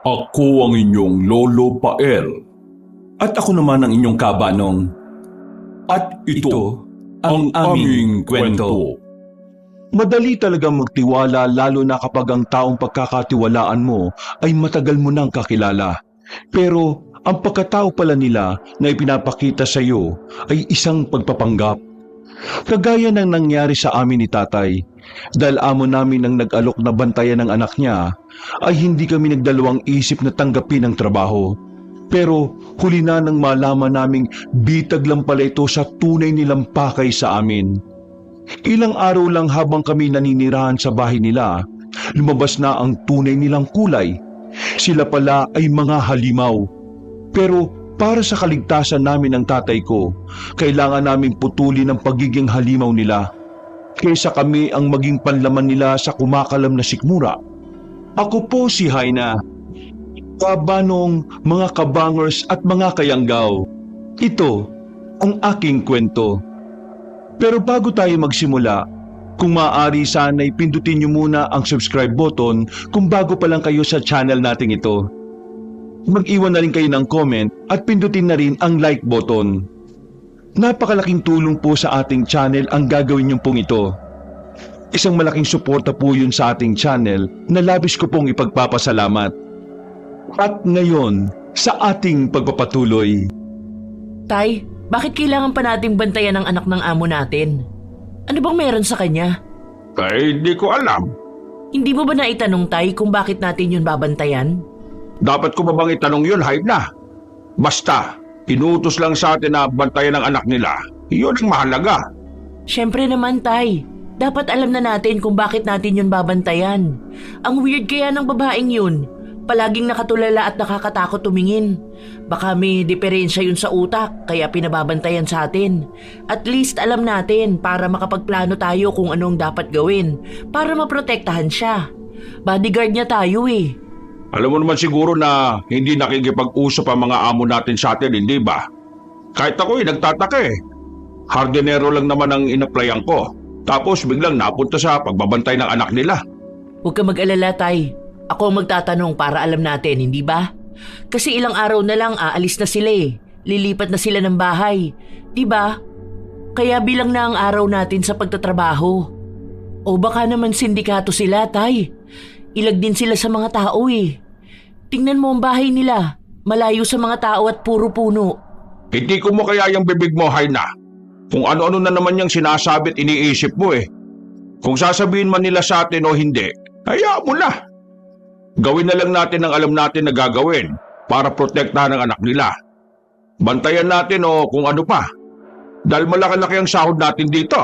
Ako ang inyong Lolo Pael. At ako naman ang inyong kabanong. At ito ang aming kwento. Madali talagang magtiwala lalo na kapag ang taong pagkakatiwalaan mo ay matagal mo nang kakilala. Pero ang pagkatao pala nila na ipinapakita sa iyo ay isang pagpapanggap. Kagaya ng nangyari sa amin ni tatay, dahil amo namin ang nag-alok na bantayan ng anak niya, ay hindi kami nagdalawang isip na tanggapin ang trabaho. Pero huli na nang malaman naming bitag lang pala ito sa tunay nilang pakay sa amin. Ilang araw lang habang kami naninirahan sa bahay nila, lumabas na ang tunay nilang kulay. Sila pala ay mga halimaw. Pero para sa kaligtasan namin ng tatay ko, kailangan naming putulin ang pagiging halimaw nila, kaysa kami ang maging panlaman nila sa kumakalam na sikmura. Ako po si Haina, kabanong, mga kabangers at mga kayanggaw. Ito ang aking kwento. Pero bago tayo magsimula, kung maaari sana'y pindutin niyo muna ang subscribe button kung bago pa lang kayo sa channel nating ito. Mag-iwan na rin kayo ng comment at pindutin na rin ang like button. Napakalaking tulong po sa ating channel ang gagawin niyo pong ito. Isang malaking suporta po yun sa ating channel na labis ko pong ipagpapasalamat. At ngayon, sa ating pagpapatuloy. Tay, bakit kailangan pa nating bantayan ang anak ng amo natin? Ano bang meron sa kanya? Hindi ko alam. Hindi mo ba naitanong, Tay, kung bakit natin yun babantayan? Dapat ko ba bang itanong yun, Haina? Basta, inutos lang sa atin na bantayan ang anak nila. Iyon ang mahalaga. Siyempre naman, Tay. Dapat alam na natin kung bakit natin yun babantayan. Ang weird kaya ng babaeng yun. Palaging nakatulala at nakakatakot tumingin. Baka may diferensya yun sa utak, kaya pinababantayan sa atin. At least alam natin para makapagplano tayo kung anong dapat gawin para maprotektahan siya. Bodyguard niya tayo eh. Alam mo naman siguro na hindi nakikipag-usap ang mga amo natin sa atin, hindi ba? Kahit ako nagtataka eh. Hardinero lang naman ang inaplayan ko. Tapos biglang napunta sa pagbabantay ng anak nila. Huwag ka mag-alala, Tay. Ako ang magtatanong para alam natin, hindi ba? Kasi ilang araw na lang aalis na sila eh. Lilipat na sila ng bahay. Di ba? Kaya bilang na ang araw natin sa pagtatrabaho. O baka naman sindikato sila, Tay. Ilag din sila sa mga tao eh. Tingnan mo ang bahay nila. Malayo sa mga tao at puro puno. Hindi ko mo kaya yung bibig mo, Haina. Kung ano-ano na naman yung sinasabi at iniisip mo eh. Kung sasabihin man nila sa atin o hindi, hayaan mo na. Gawin na lang natin ang alam natin na gagawin para protektahan ang anak nila. Bantayan natin o kung ano pa. Dahil malaki-laki ang sahod natin dito.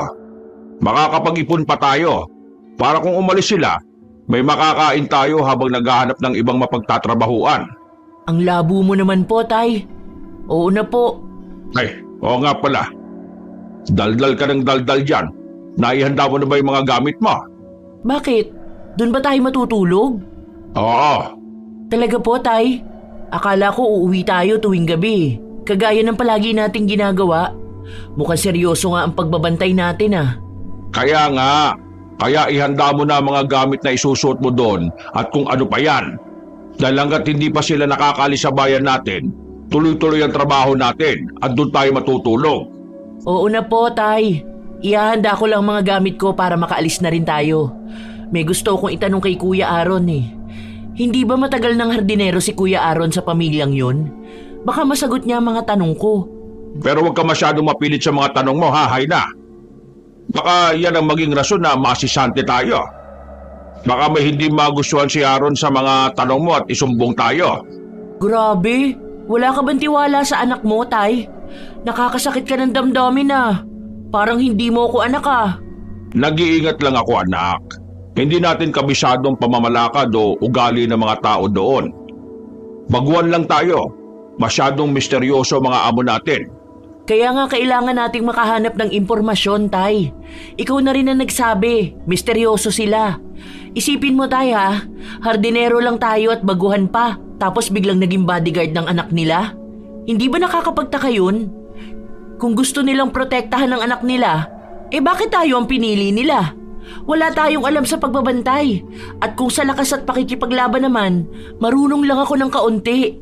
Makakapag-ipon pa tayo para kung umalis sila, may makakain tayo habang naghahanap ng ibang mapagtatrabahuan. Ang labo mo naman po, Tay. Oo na po. Ay, oo nga pala. Daldal ka ng daldal dyan. Naihanda mo na ba yung mga gamit mo? Bakit? Doon ba tayo matutulog? Oo. Talaga po, Tay? Akala ko uuwi tayo tuwing gabi. Kagaya ng palagi nating ginagawa. Mukhang seryoso nga ang pagbabantay natin ah. Kaya nga. Kaya ihanda mo na mga gamit na isusuot mo doon at kung ano pa yan. Dahil hanggat hindi pa sila nakakalis sa bayan natin, tuloy-tuloy ang trabaho natin at doon tayo matutulog. Oo na po, Tay. Ihahanda ko lang mga gamit ko para makaalis na rin tayo. May gusto kong itanong kay Kuya Aaron eh. Hindi ba matagal ng hardinero si Kuya Aaron sa pamilyang yun? Baka masagot niya ang mga tanong ko. Pero huwag ka masyadong mapilit sa mga tanong mo, ha, Haina? Baka yan ang maging rason na masisante tayo. Baka may hindi magustuhan si Aaron sa mga tanong mo at isumbong tayo. Grabe, wala ka bang tiwala sa anak mo, Tay? Nakakasakit ka ng damdamin ah. Parang hindi mo ko anak ah. Nag-iingat lang ako, anak. Hindi natin kabisadong pamamalakad o ugali ng mga tao doon. Baguhan lang tayo. Masyadong misteryoso mga amo natin. Kaya nga kailangan nating makahanap ng impormasyon, Tay. Ikaw na rin ang nagsabi, misteryoso sila. Isipin mo, Tay ha, hardinero lang tayo at baguhan pa, tapos biglang naging bodyguard ng anak nila? Hindi ba nakakapagtaka yun? Kung gusto nilang protektahan ng anak nila, bakit tayo ang pinili nila? Wala tayong alam sa pagbabantay. At kung sa lakas at pakikipaglaban naman, marunong lang ako ng kaunti.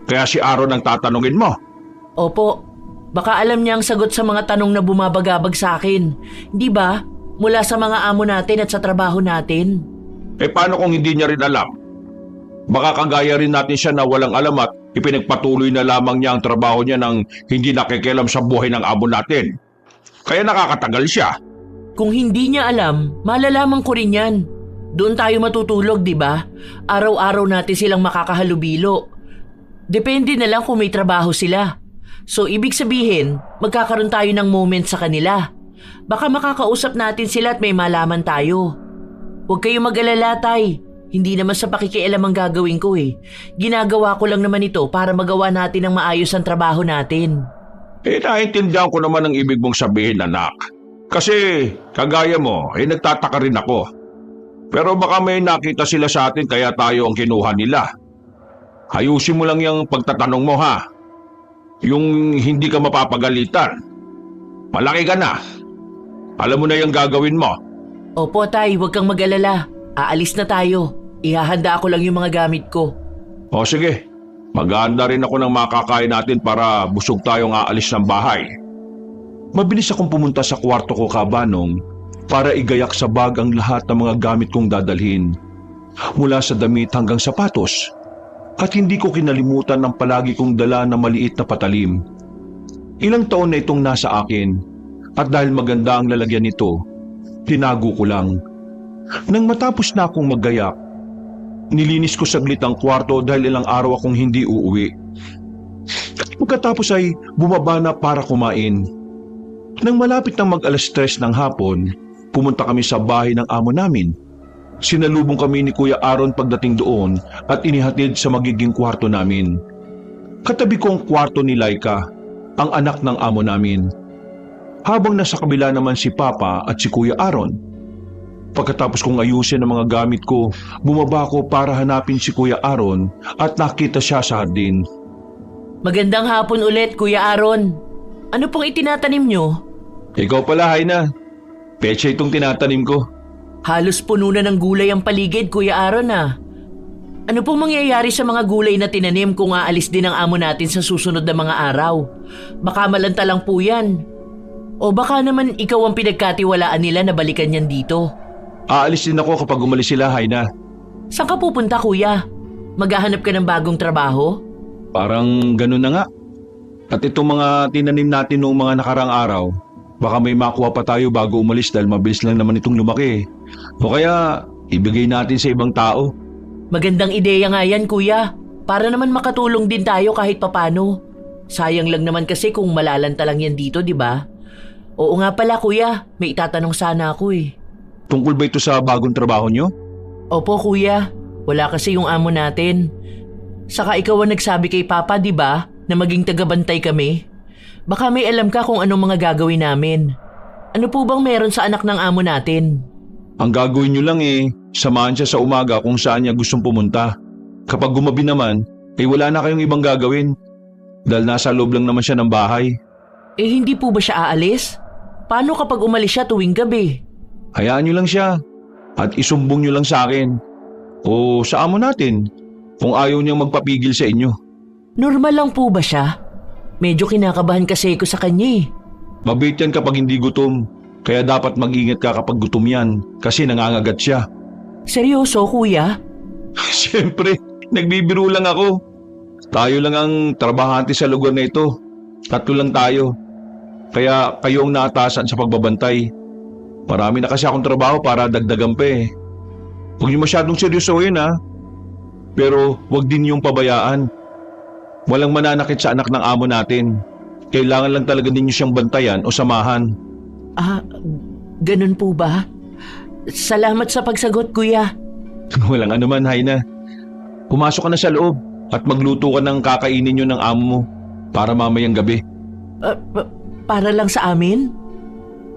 Kaya si Aaron ang tatanungin mo. Opo, baka alam niya ang sagot sa mga tanong na bumabagabag sa akin. Hindi ba? Mula sa mga amo natin at sa trabaho natin. Paano kung hindi niya rin alam? Baka kagaya rin natin siya na walang alam at ipinagpatuloy na lamang niya ang trabaho niya nang hindi nakikialam sa buhay ng amo natin. Kaya nakakatagal siya. Kung hindi niya alam, malalaman ko rin yan. Doon tayo matutulog, di ba? Araw-araw natin silang makakahalubilo. Depende na lang kung may trabaho sila. So, ibig sabihin, magkakaroon tayo ng moment sa kanila. Baka makakausap natin sila at may malaman tayo. Huwag kayong mag-alala, Tay. Hindi naman sa pakikialam ang gagawin ko eh. Ginagawa ko lang naman ito para magawa natin ng maayos ang trabaho natin. Naintindihan ko naman ang ibig mong sabihin, anak. Kasi, kagaya mo, nagtataka rin ako. Pero baka may nakita sila sa atin kaya tayo ang kinuha nila. Ayusin mo lang yung pagtatanong mo, ha? Yung hindi ka mapapagalitan. Malaki ka na. Alam mo na yung gagawin mo. Opo, Tay, huwag kang mag-alala. Aalis na tayo. Ihahanda ako lang yung mga gamit ko. O sige, maghahanda rin ako ng makakain natin para busog tayong aalis ng bahay. Mabilis akong pumunta sa kwarto ko, Kabanong, para igayak sa bag ang lahat ng mga gamit kong dadalhin. Mula sa damit hanggang sapatos. At hindi ko kinalimutan ang palagi kong dala na maliit na patalim. Ilang taon na itong nasa akin at dahil maganda ang lalagyan nito, tinago ko lang. Nang matapos na akong maggayak, nilinis ko saglit ang kwarto dahil ilang araw akong hindi uuwi. Pagkatapos ay bumaba na para kumain. Nang malapit ng mag-alas 3 ng hapon, pumunta kami sa bahay ng amo namin. Sinalubong kami ni Kuya Aaron pagdating doon at inihatid sa magiging kwarto namin. Katabi ko ang kwarto ni Laika, ang anak ng amo namin. Habang nasa kabila naman si Papa at si Kuya Aaron. Pagkatapos kong ayusin ang mga gamit ko, bumaba ko para hanapin si Kuya Aaron at nakita siya sa hardin. Magandang hapon ulit, Kuya Aaron. Ano pong itinatanim nyo? Ikaw pala, Haina. Pecha itong tinatanim ko. Halos puno na ng gulay ang paligid, Kuya Aaron ah. Ano pong mangyayari sa mga gulay na tinanim kung aalis din ang amo natin sa susunod na mga araw? Baka malanta lang po yan. O baka naman ikaw ang pinagkatiwalaan nila na balikan yan dito. Aalis din ako kapag umalis sila, Haina. Saan ka pupunta, Kuya? Maghahanap ka ng bagong trabaho? Parang ganun na nga. At itong mga tinanim natin noong mga nakarang araw, baka may makuha pa tayo bago umalis dahil mabilis lang naman itong lumaki. O kaya, ibigay natin sa ibang tao. Magandang ideya nga yan, Kuya. Para naman makatulong din tayo kahit papano. Sayang lang naman kasi kung malalanta lang yan dito, di ba? Oo nga pala, Kuya. May itatanong sana ako eh. Tungkol ba ito sa bagong trabaho nyo? Opo, Kuya. Wala kasi yung amo natin. Saka ikaw ang nagsabi kay Papa, di ba? Na maging tagabantay kami. Baka may alam ka kung anong mga gagawin namin. Ano po bang meron sa anak ng amo natin? Ang gagawin nyo lang samahan siya sa umaga kung saan niya gustong pumunta. Kapag gumabi naman, wala na kayong ibang gagawin. Dahil nasa loob lang naman siya ng bahay. Hindi po ba siya aalis? Paano kapag umalis siya tuwing gabi? Hayaan nyo lang siya at isumbong nyo lang sa akin o sa amo natin kung ayaw niyang magpapigil sa inyo. Normal lang po ba siya? Medyo kinakabahan kasi ko sa kanya eh. Mabait yan kapag hindi gutom, kaya dapat mag-ingat ka kapag gutom yan kasi nangangagat siya. Seryoso, Kuya? Siyempre, nagbibiro lang ako. Tayo lang ang trabahante sa lugar na ito. 3 lang tayo. Kaya kayo ang naatasan sa pagbabantay. Marami na kasi akong trabaho para dagdagan pa eh. Huwag niyo masyadong seryosohin ha. Pero huwag din niyong pabayaan. Walang mananakit sa anak ng amo natin. Kailangan lang talaga ninyo siyang bantayan o samahan. Ganun po ba? Salamat sa pagsagot, Kuya. Walang anuman, Haina. Pumasok ka na sa loob at magluto ka ng kakainin niyo ng amo mo para mamayang gabi. Para lang sa amin?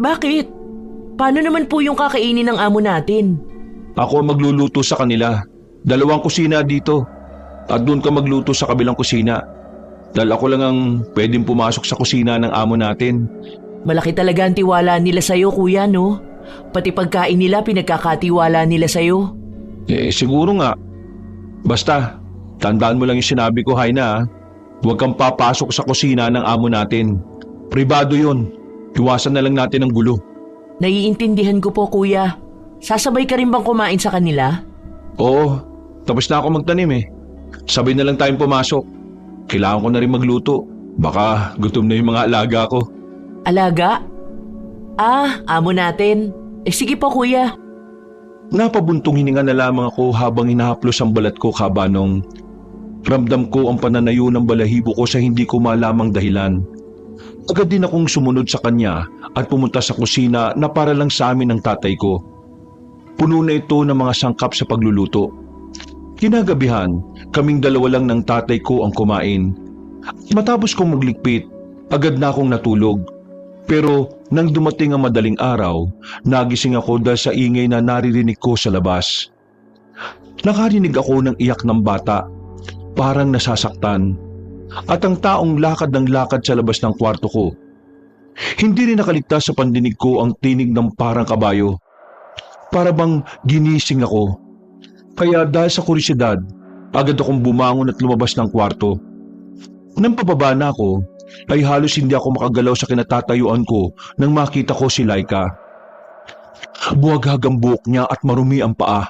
Bakit? Paano naman po yung kakainin ng amo natin? Ako ang magluluto sa kanila. 2 kusina dito. At doon ka magluto sa kabilang kusina. Dahil ako lang ang pwedeng pumasok sa kusina ng amo natin. Malaki talaga ang tiwala nila sa'yo, Kuya, no? Pati pagkain nila pinagkakatiwala nila sa'yo. Siguro nga. Basta, tandaan mo lang yung sinabi ko, Haina. Huwag kang papasok sa kusina ng amo natin. Pribado yun. Iwasan na lang natin ang gulo. Naiintindihan ko po, kuya. Sasabay ka rin bang kumain sa kanila? Oo, tapos na ako magtanim eh. Sabay na lang tayong pumasok. Kailangan ko na rin magluto. Baka gutom na yung mga alaga ko. Alaga? Amo natin. Sige po, kuya. Napabuntong hininga na lamang ako habang hinahaplos ang balat ko, Kabanong. Ramdam ko ang pananayo ng balahibo ko sa hindi ko malamang dahilan. Agad din akong sumunod sa kanya at pumunta sa kusina na para lang sa amin ng tatay ko. Puno na ito ng mga sangkap sa pagluluto. Kinagabihan, kaming dalawa lang ng tatay ko ang kumain. Matapos kong magligpit, agad na akong natulog. Pero nang dumating ang madaling araw, nagising ako dahil sa ingay na naririnig ko sa labas. Nakarinig ako ng iyak ng bata, parang nasasaktan. At ang taong lakad ng lakad sa labas ng kwarto ko. Hindi rin nakaligtas sa pandinig ko ang tinig ng parang kabayo. Para bang ginising ako. Kaya dahil sa kurisidad, agad akong bumangon at lumabas ng kwarto. Nang pababa na ako, ay halos hindi ako makagalaw sa kinatatayuan ko nang makita ko si Laika. Buwaghag ang buhok niya at marumi ang paa.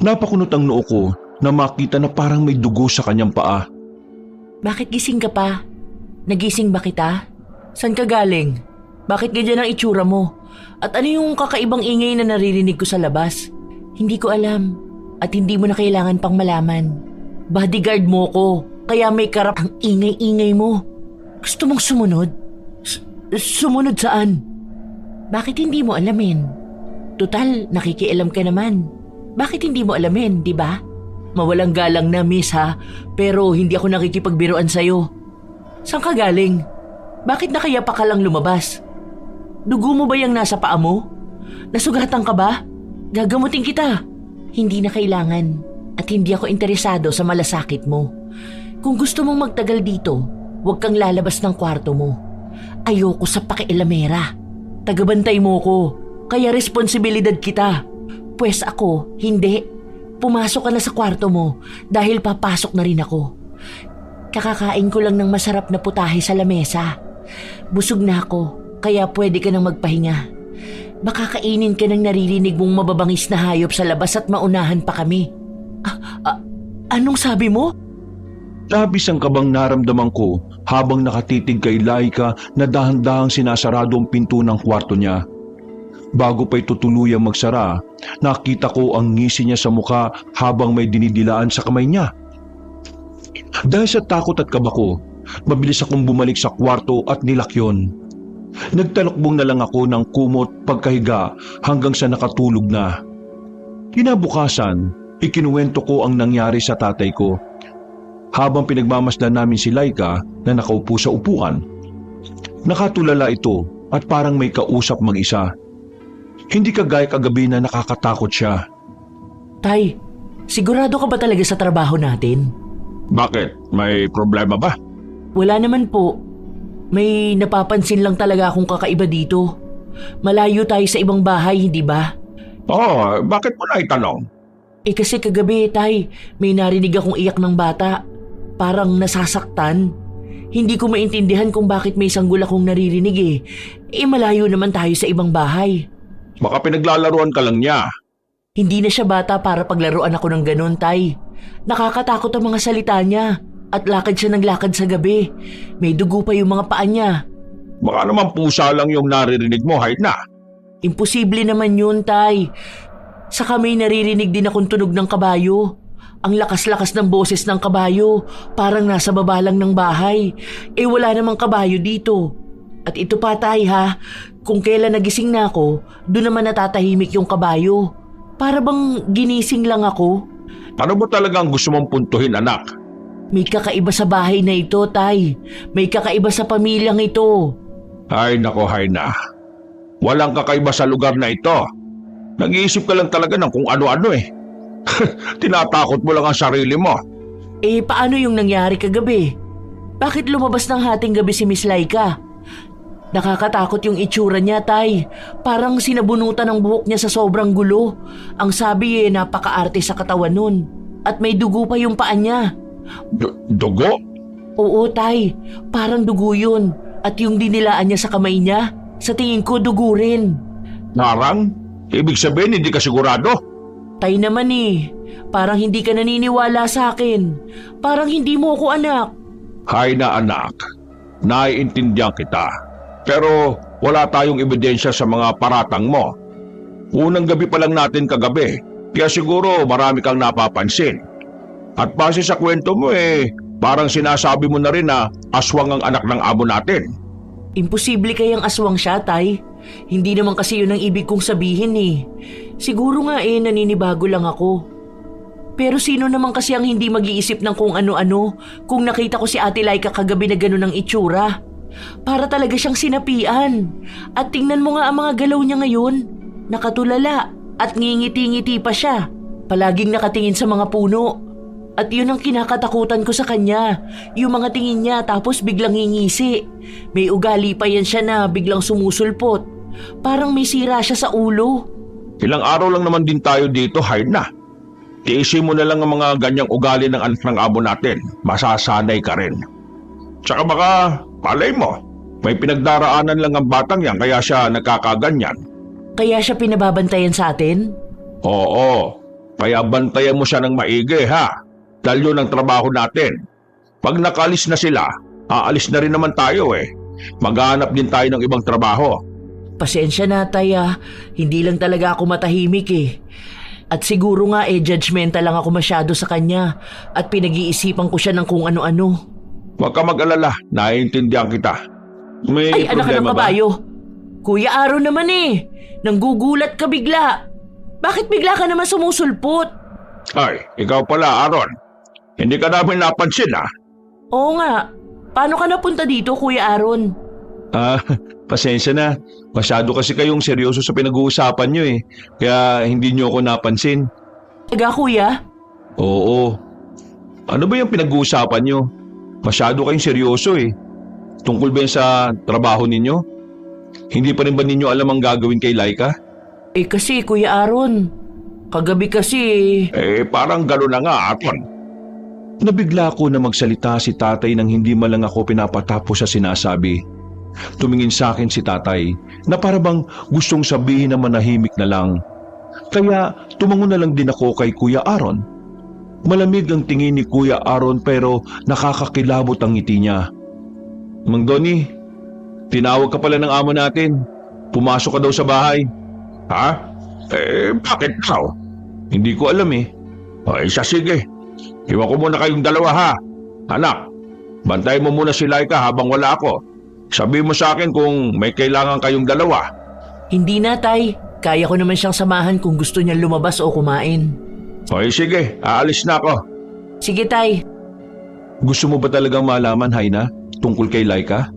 Napakunot ang noo ko na makita na parang may dugo sa kanyang paa. Bakit gising ka pa? Nagising ba kita? San ka galing? Bakit ganyan ang itsura mo? At ano yung kakaibang ingay na naririnig ko sa labas? Hindi ko alam at hindi mo na kailangan pang malaman. Bodyguard mo ko, kaya may karap ang ingay-ingay mo. Gusto mong sumunod? Sumunod saan? Bakit hindi mo alamin? Tutal, nakikialam ka naman. Bakit hindi mo alamin, di ba? Mawalang galang na, miss ha, pero hindi ako nakikipagbiruan sa'yo. Saan ka galing? Bakit nakayapa ka lang lumabas? Dugo mo ba yung nasa paa mo? Nasugatan ka ba? Gagamutin kita. Hindi na kailangan at hindi ako interesado sa malasakit mo. Kung gusto mong magtagal dito, huwag kang lalabas ng kwarto mo. Ayoko sa pakialamera. Tagabantay mo ko, kaya responsibilidad kita. Pwes ako, hindi. Pumasok ka na sa kwarto mo dahil papasok na rin ako. Kakakain ko lang ng masarap na putahe sa lamesa. Busog na ako, kaya pwede ka nang magpahinga. Baka kainin ka ng naririnig mong mababangis na hayop sa labas at maunahan pa kami. Anong sabi mo? Labis ang kabang naramdaman ko habang nakatitig kay Laika na dahan-dahang sinasarado ang pinto ng kwarto niya. Bago pa ito tuluyang magsara, nakita ko ang ngisi niya sa mukha habang may dinidilaan sa kamay niya. Dahil sa takot at kaba ko, mabilis akong bumalik sa kwarto at nilak yun. Nagtalokbong na lang ako ng kumot pagkahiga hanggang sa nakatulog na. Kinabukasan, ikinuwento ko ang nangyari sa tatay ko. Habang pinagmamasdan namin si Laika na nakaupo sa upuan, nakatulala ito at parang may kausap mag-isa. Hindi kagaya kagabi na nakakatakot siya. Tay, sigurado ka ba talaga sa trabaho natin? Bakit? May problema ba? Wala naman po. May napapansin lang talaga akong kakaiba dito. Malayo tayo sa ibang bahay, hindi ba? Oo, bakit mo na itanong? Kasi kagabi, tay, may narinig akong iyak ng bata. Parang nasasaktan. Hindi ko maintindihan kung bakit may sanggol akong naririnig malayo naman tayo sa ibang bahay. Baka pinaglalaruan ka lang niya. Hindi na siya bata para paglaruan ako ng ganun, tay. Nakakatakot ang mga salita niya at lakad siya ng lakad sa gabi. May dugo pa yung mga paa niya. Baka naman pusa lang yung naririnig mo, Haina. Imposible naman yun, tay. Saka may naririnig din akong tunog ng kabayo. Ang lakas-lakas ng boses ng kabayo, parang nasa baba lang ng bahay. Wala namang kabayo dito. At ito pa, tay ha, kung kailan nagising na ako, doon naman natatahimik yung kabayo. Para bang ginising lang ako. Ano mo talagang gusto mong puntuhin, anak? May kakaiba sa bahay na ito, tay. May kakaiba sa pamilyang ito. Ay nako, Haina. Walang kakaiba sa lugar na ito. Nag-iisip ka lang talaga ng kung ano-ano Tinatakot mo lang ang sarili mo. Paano yung nangyari kagabi? Bakit lumabas ng hating gabi si Miss Laika? Nakakatakot yung itsura niya, Tay. Parang sinabunutan ng buhok niya sa sobrang gulo. Ang sabi napakaarte sa katawan nun. At may dugo pa yung paa niya. Dugo? Oo, Tay. Parang dugo yun. At yung dinilaan niya sa kamay niya, sa tingin ko dugo rin. Narang? Ibig sabihin hindi ka sigurado? Tay naman parang hindi ka naniniwala sa akin. Parang hindi mo ako anak. Hay na anak, naiintindihan kita. Pero wala tayong ebidensya sa mga paratang mo. Unang gabi pa lang natin kagabi, kaya siguro marami kang napapansin. At base sa kwento mo parang sinasabi mo na rin na aswang ang anak ng amo natin. Imposible kayang aswang siya, Tay. Hindi naman kasi yun ang ibig kong sabihin Siguro nga naninibago lang ako. Pero sino naman kasi ang hindi mag-iisip ng kung ano-ano kung nakita ko si Ate Laika kagabi na gano'n ang itsura? Para talaga siyang sinapian. At tingnan mo nga ang mga galaw niya ngayon. Nakatulala at ngingiti-ngiti pa siya. Palaging nakatingin sa mga puno. At yun ang kinakatakutan ko sa kanya. Yung mga tingin niya tapos biglang ngingisi. May ugali pa yan siya na biglang sumusulpot. Parang may sira siya sa ulo. Ilang araw lang naman din tayo dito, Haina. Tiisin mo na lang ang mga ganyang ugali ng anak ng amo natin. Masasanay ka rin. Tsaka baka, palay mo, may pinagdaraanan lang ang batang yan kaya siya nagkakaganyan. Kaya siya pinababantayan sa atin? Oo, kaya bantayan mo siya ng maigi ha. Dahil yun ang trabaho natin. Pag nakalis na sila, aalis na rin naman tayo Maghanap din tayo ng ibang trabaho. Pasensya na, Tay. Hindi lang talaga ako matahimik At siguro nga judgmental lang ako masyado sa kanya at pinag-iisipan ko siya ng kung ano-ano. Huwag ka mag-alala, naiintindihan kita. May Ay, anak ka ng problema ba? kabayo. Kuya Aaron naman nanggugulat ka bigla. Bakit bigla ka naman sumusulpot? Ay, ikaw pala, Aaron. Hindi ka namin napansin Oo nga. Paano ka napunta dito, Kuya Aaron? Pasensya na. Masyado kasi kayong seryoso sa pinag-uusapan nyo Kaya hindi nyo ako napansin. Taga, Kuya? Oo. Ano ba yung pinag-uusapan nyo? Masyado kayong seryoso Tungkol ba yan sa trabaho ninyo? Hindi pa rin ba ninyo alam ang gagawin kay Laika? Kasi, Kuya Aaron, kagabi kasi Parang gano'n na nga, Aaron. Nabigla ko na magsalita si tatay nang hindi man lang ako pinapatapos sa sinasabi. Tumingin sa akin si tatay na parabang gustong sabihin na manahimik na lang. Kaya tumango na lang din ako kay Kuya Aaron. Malamig ang tingin ni Kuya Aaron pero nakakakilabot ang ngiti niya. Mang Donnie, tinawag ka pala ng amo natin. Pumasok ka daw sa bahay. Ha? Bakit daw? Hindi ko alam Sige. Iwan ko muna kayong dalawa ha. Anak, bantayan mo muna si Laika habang wala ako. Sabihin mo sa akin kung may kailangan kayong dalawa. Hindi na, Tay. Kaya ko naman siyang samahan kung gusto niya lumabas o kumain. Sige, aalis na ako. Sige, Tay. Gusto mo ba talagang malaman, Haina, tungkol kay Laika?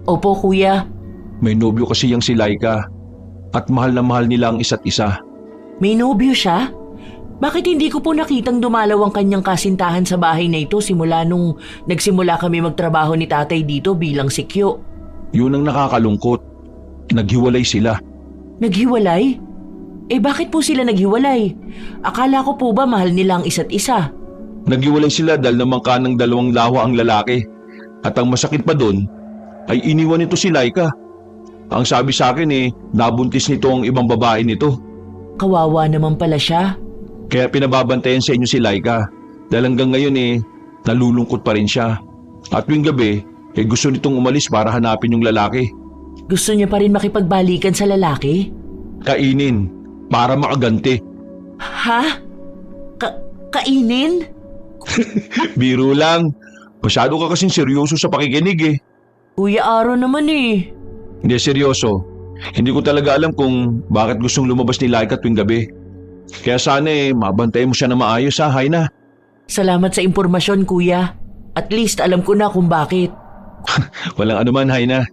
Opo, Kuya. May nobyo kasi yang si Laika at mahal na mahal nila ang isa't isa. May nobyo siya? Bakit hindi ko po nakitang dumalaw ang kanyang kasintahan sa bahay na ito simula nung nagsimula kami magtrabaho ni tatay dito bilang sikyo? Yun ang nakakalungkot. Naghiwalay sila. Naghiwalay? Bakit po sila naghiwalay? Akala ko po ba mahal nila ang isa't isa? Naghiwalay sila dahil naman ka ng dalawang lawa ang lalaki. At ang masakit pa doon ay iniwan nito si Laika. Ang sabi sa akin nabuntis nito ang ibang babae nito. Kawawa naman pala siya. Kaya pinababantayan sa inyo si Laika dahil hanggang ngayon nalulungkot pa rin siya. At tuwing gabi gusto nitong umalis para hanapin yung lalaki. Gusto niya pa rin makipagbalikan sa lalaki? Kainin para makaganti. Ha? Kainin? Biro lang. Masyado ka kasing seryoso sa pakikinig Kuya Aaron naman Hindi seryoso. Hindi ko talaga alam kung bakit gustong lumabas ni Laika tuwing gabi. Kaya sana mabantayan mo siya na maayos Haina. Salamat sa impormasyon, Kuya. At least alam ko na kung bakit. Walang anuman, Haina.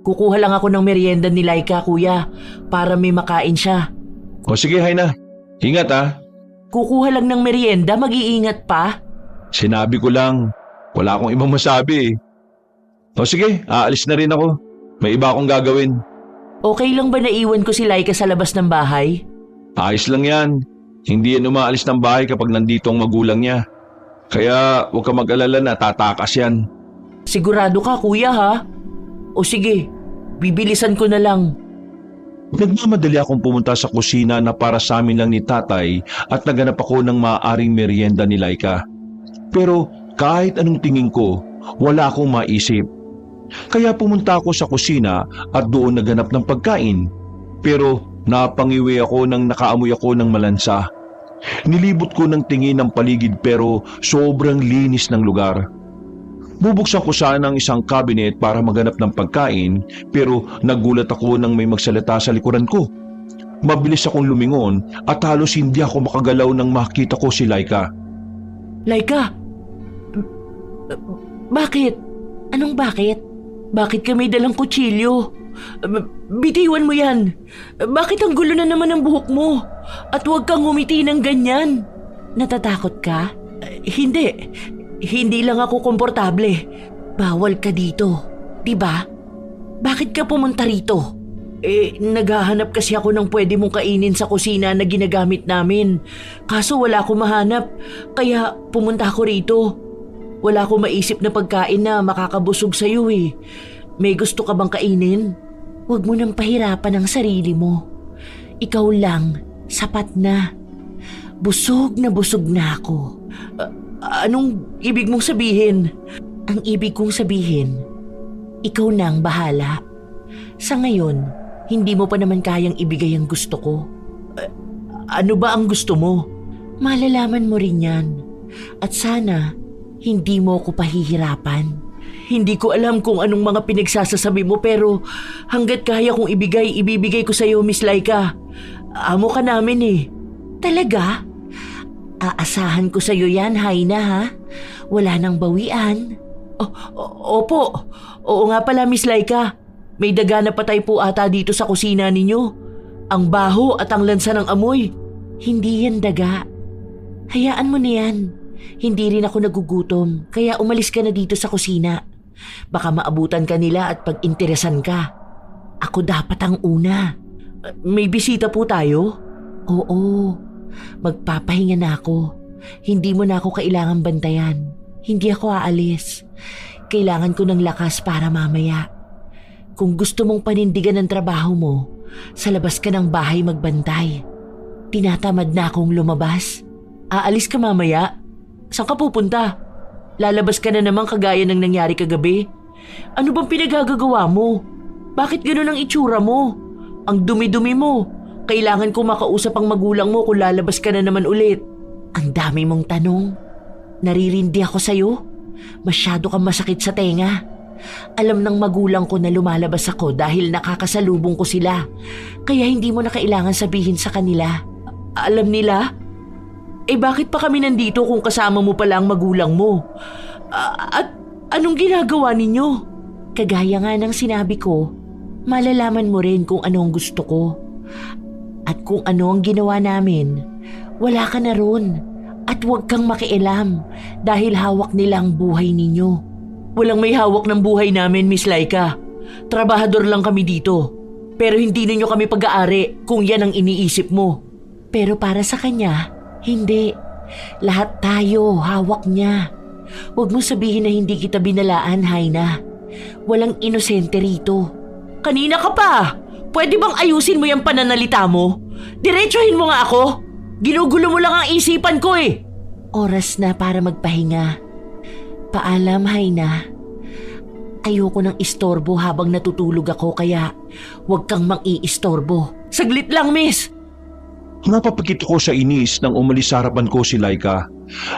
Kukuha lang ako ng merienda ni Laika, Kuya, para may makain siya. O sige, Haina. Ingat Kukuha lang ng merienda, mag-iingat pa? Sinabi ko lang. Wala akong ibang masabi O sige, aalis na rin ako. May iba akong gagawin. Okay lang ba na iwan ko si Laika sa labas ng bahay? Ayos lang yan. Hindi yan umaalis ng bahay kapag nandito ang magulang niya. Kaya huwag ka mag-alala na tatakas yan. Sigurado ka, kuya, ha? O sige, bibilisan ko na lang. Nagmamadali akong pumunta sa kusina na para sa amin lang ni tatay at naganap ako ng maaaring merienda ni Laika. Pero kahit anong tingin ko, wala akong maisip. Kaya pumunta ako sa kusina at doon naganap ng pagkain. Pero napangiwi ako nang nakaamoy ako ng malansa. Nilibot ko ng tingin ang paligid pero sobrang linis ng lugar. Bubuksan ko sana ang isang cabinet para maganap ng pagkain pero nagulat ako nang may magsalita sa likuran ko. Mabilis akong lumingon at halos hindi ako makagalaw nang makita ko si Laika. Laika! Bakit? Anong bakit? Bakit ka may dalang kutsilyo? Bitiwan mo yan. Bakit ang gulo na naman ang buhok mo? At huwag kang humiti ng ganyan. Natatakot ka? Hindi. Hindi lang ako komportable. Bawal ka dito. Diba? Bakit ka pumunta rito? Naghahanap kasi ako ng pwede mong kainin sa kusina na ginagamit namin. Kaso wala akong mahanap. Kaya pumunta ako rito. Wala akong maisip na pagkain na makakabusog sa'yo eh. May gusto ka bang kainin? Huwag mo nang pahirapan ang sarili mo. Ikaw lang, sapat na. Busog na ako. Anong ibig mong sabihin? Ang ibig kong sabihin, ikaw na ang bahala. Sa ngayon, hindi mo pa naman kayang ibigay ang gusto ko. Ano ba ang gusto mo? Malalaman mo rin yan. At sana, hindi mo ako pahihirapan. Hindi ko alam kung anong mga pinagsasasabi mo pero hanggat kaya kong ibibigay ko sa iyo, Miss Laika. Amo ka namin eh. Talaga? Aasahan ko sa iyo yan, Haina ha? Wala nang bawian. Opo. Oo nga pala, Miss Laika. May daga na patay po ata dito sa kusina ninyo. Ang baho at ang lansa ng amoy. Hindi yan daga. Hayaan mo na yan. Hindi rin ako nagugutom, kaya umalis ka na dito sa kusina. Baka maabutan ka nila at pag-interesan ka. Ako dapat ang una. May bisita po tayo? Oo. Magpapahinga na ako. Hindi mo na ako kailangang bantayan. Hindi ako aalis. Kailangan ko ng lakas para mamaya. Kung gusto mong panindigan ang trabaho mo, sa labas ka ng bahay magbantay. Tinatamad na akong lumabas. Aalis ka mamaya? Saan ka pupunta? Lalabas ka na naman kagaya ng nangyari kagabi? Ano bang pinagagagawa mo? Bakit ganun ang itsura mo? Ang dumi-dumi mo. Kailangan ko makausap ang magulang mo kung lalabas ka na naman ulit. Ang dami mong tanong. Naririndi ako sa'yo. Masyado kang masakit sa tenga. Alam ng magulang ko na lumalabas ako dahil nakakasalubong ko sila. Kaya hindi mo na kailangan sabihin sa kanila. Alam nila? Bakit pa kami nandito kung kasama mo pala ang magulang mo? At anong ginagawa ninyo? Kagaya nga ng sinabi ko, malalaman mo rin kung ano ang gusto ko. At kung ano ang ginawa namin, wala ka na ron. At huwag kang makialam dahil hawak nila ang buhay ninyo. Walang may hawak ng buhay namin, Miss Laika. Trabahador lang kami dito. Pero hindi ninyo kami pag-aari kung yan ang iniisip mo. Pero para sa kanya, hindi. Lahat tayo hawak niya. Huwag mo sabihin na hindi kita binalaan, Haina. Walang inosente rito. Kanina ka pa! Pwede bang ayusin mo yung pananalita mo? Diretsuhin mo nga ako! Ginugulo mo lang ang isipan ko eh! Oras na para magpahinga. Paalam, Haina. Ayoko ng istorbo habang natutulog ako kaya huwag kang mang-iistorbo. Saglit lang, miss! Napapakita ko sa inis nang umalis sa harapan ko si Laika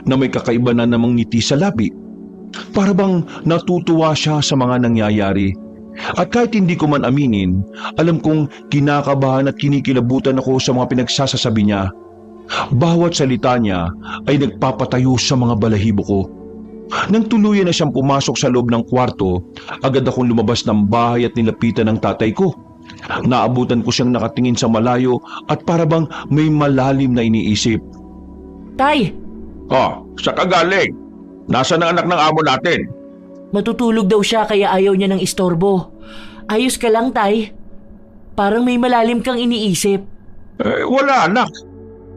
na may kakaiba na namang ngiti sa labi. Para bang natutuwa siya sa mga nangyayari. At kahit hindi ko man aminin, alam kong kinakabahan at kinikilabutan ako sa mga pinagsasasabi niya. Bawat salita niya ay nagpapatayo sa mga balahibo ko. Nang tuluyan na siyang pumasok sa loob ng kwarto, agad akong lumabas ng bahay at nilapitan ng tatay ko. Naabutan ko siyang nakatingin sa malayo at para bang may malalim na iniisip. Tay! Sa kagaling. Nasaan ang anak ng amo natin? Matutulog daw siya kaya ayaw niya ng istorbo. Ayos ka lang, Tay? Parang may malalim kang iniisip. Wala anak.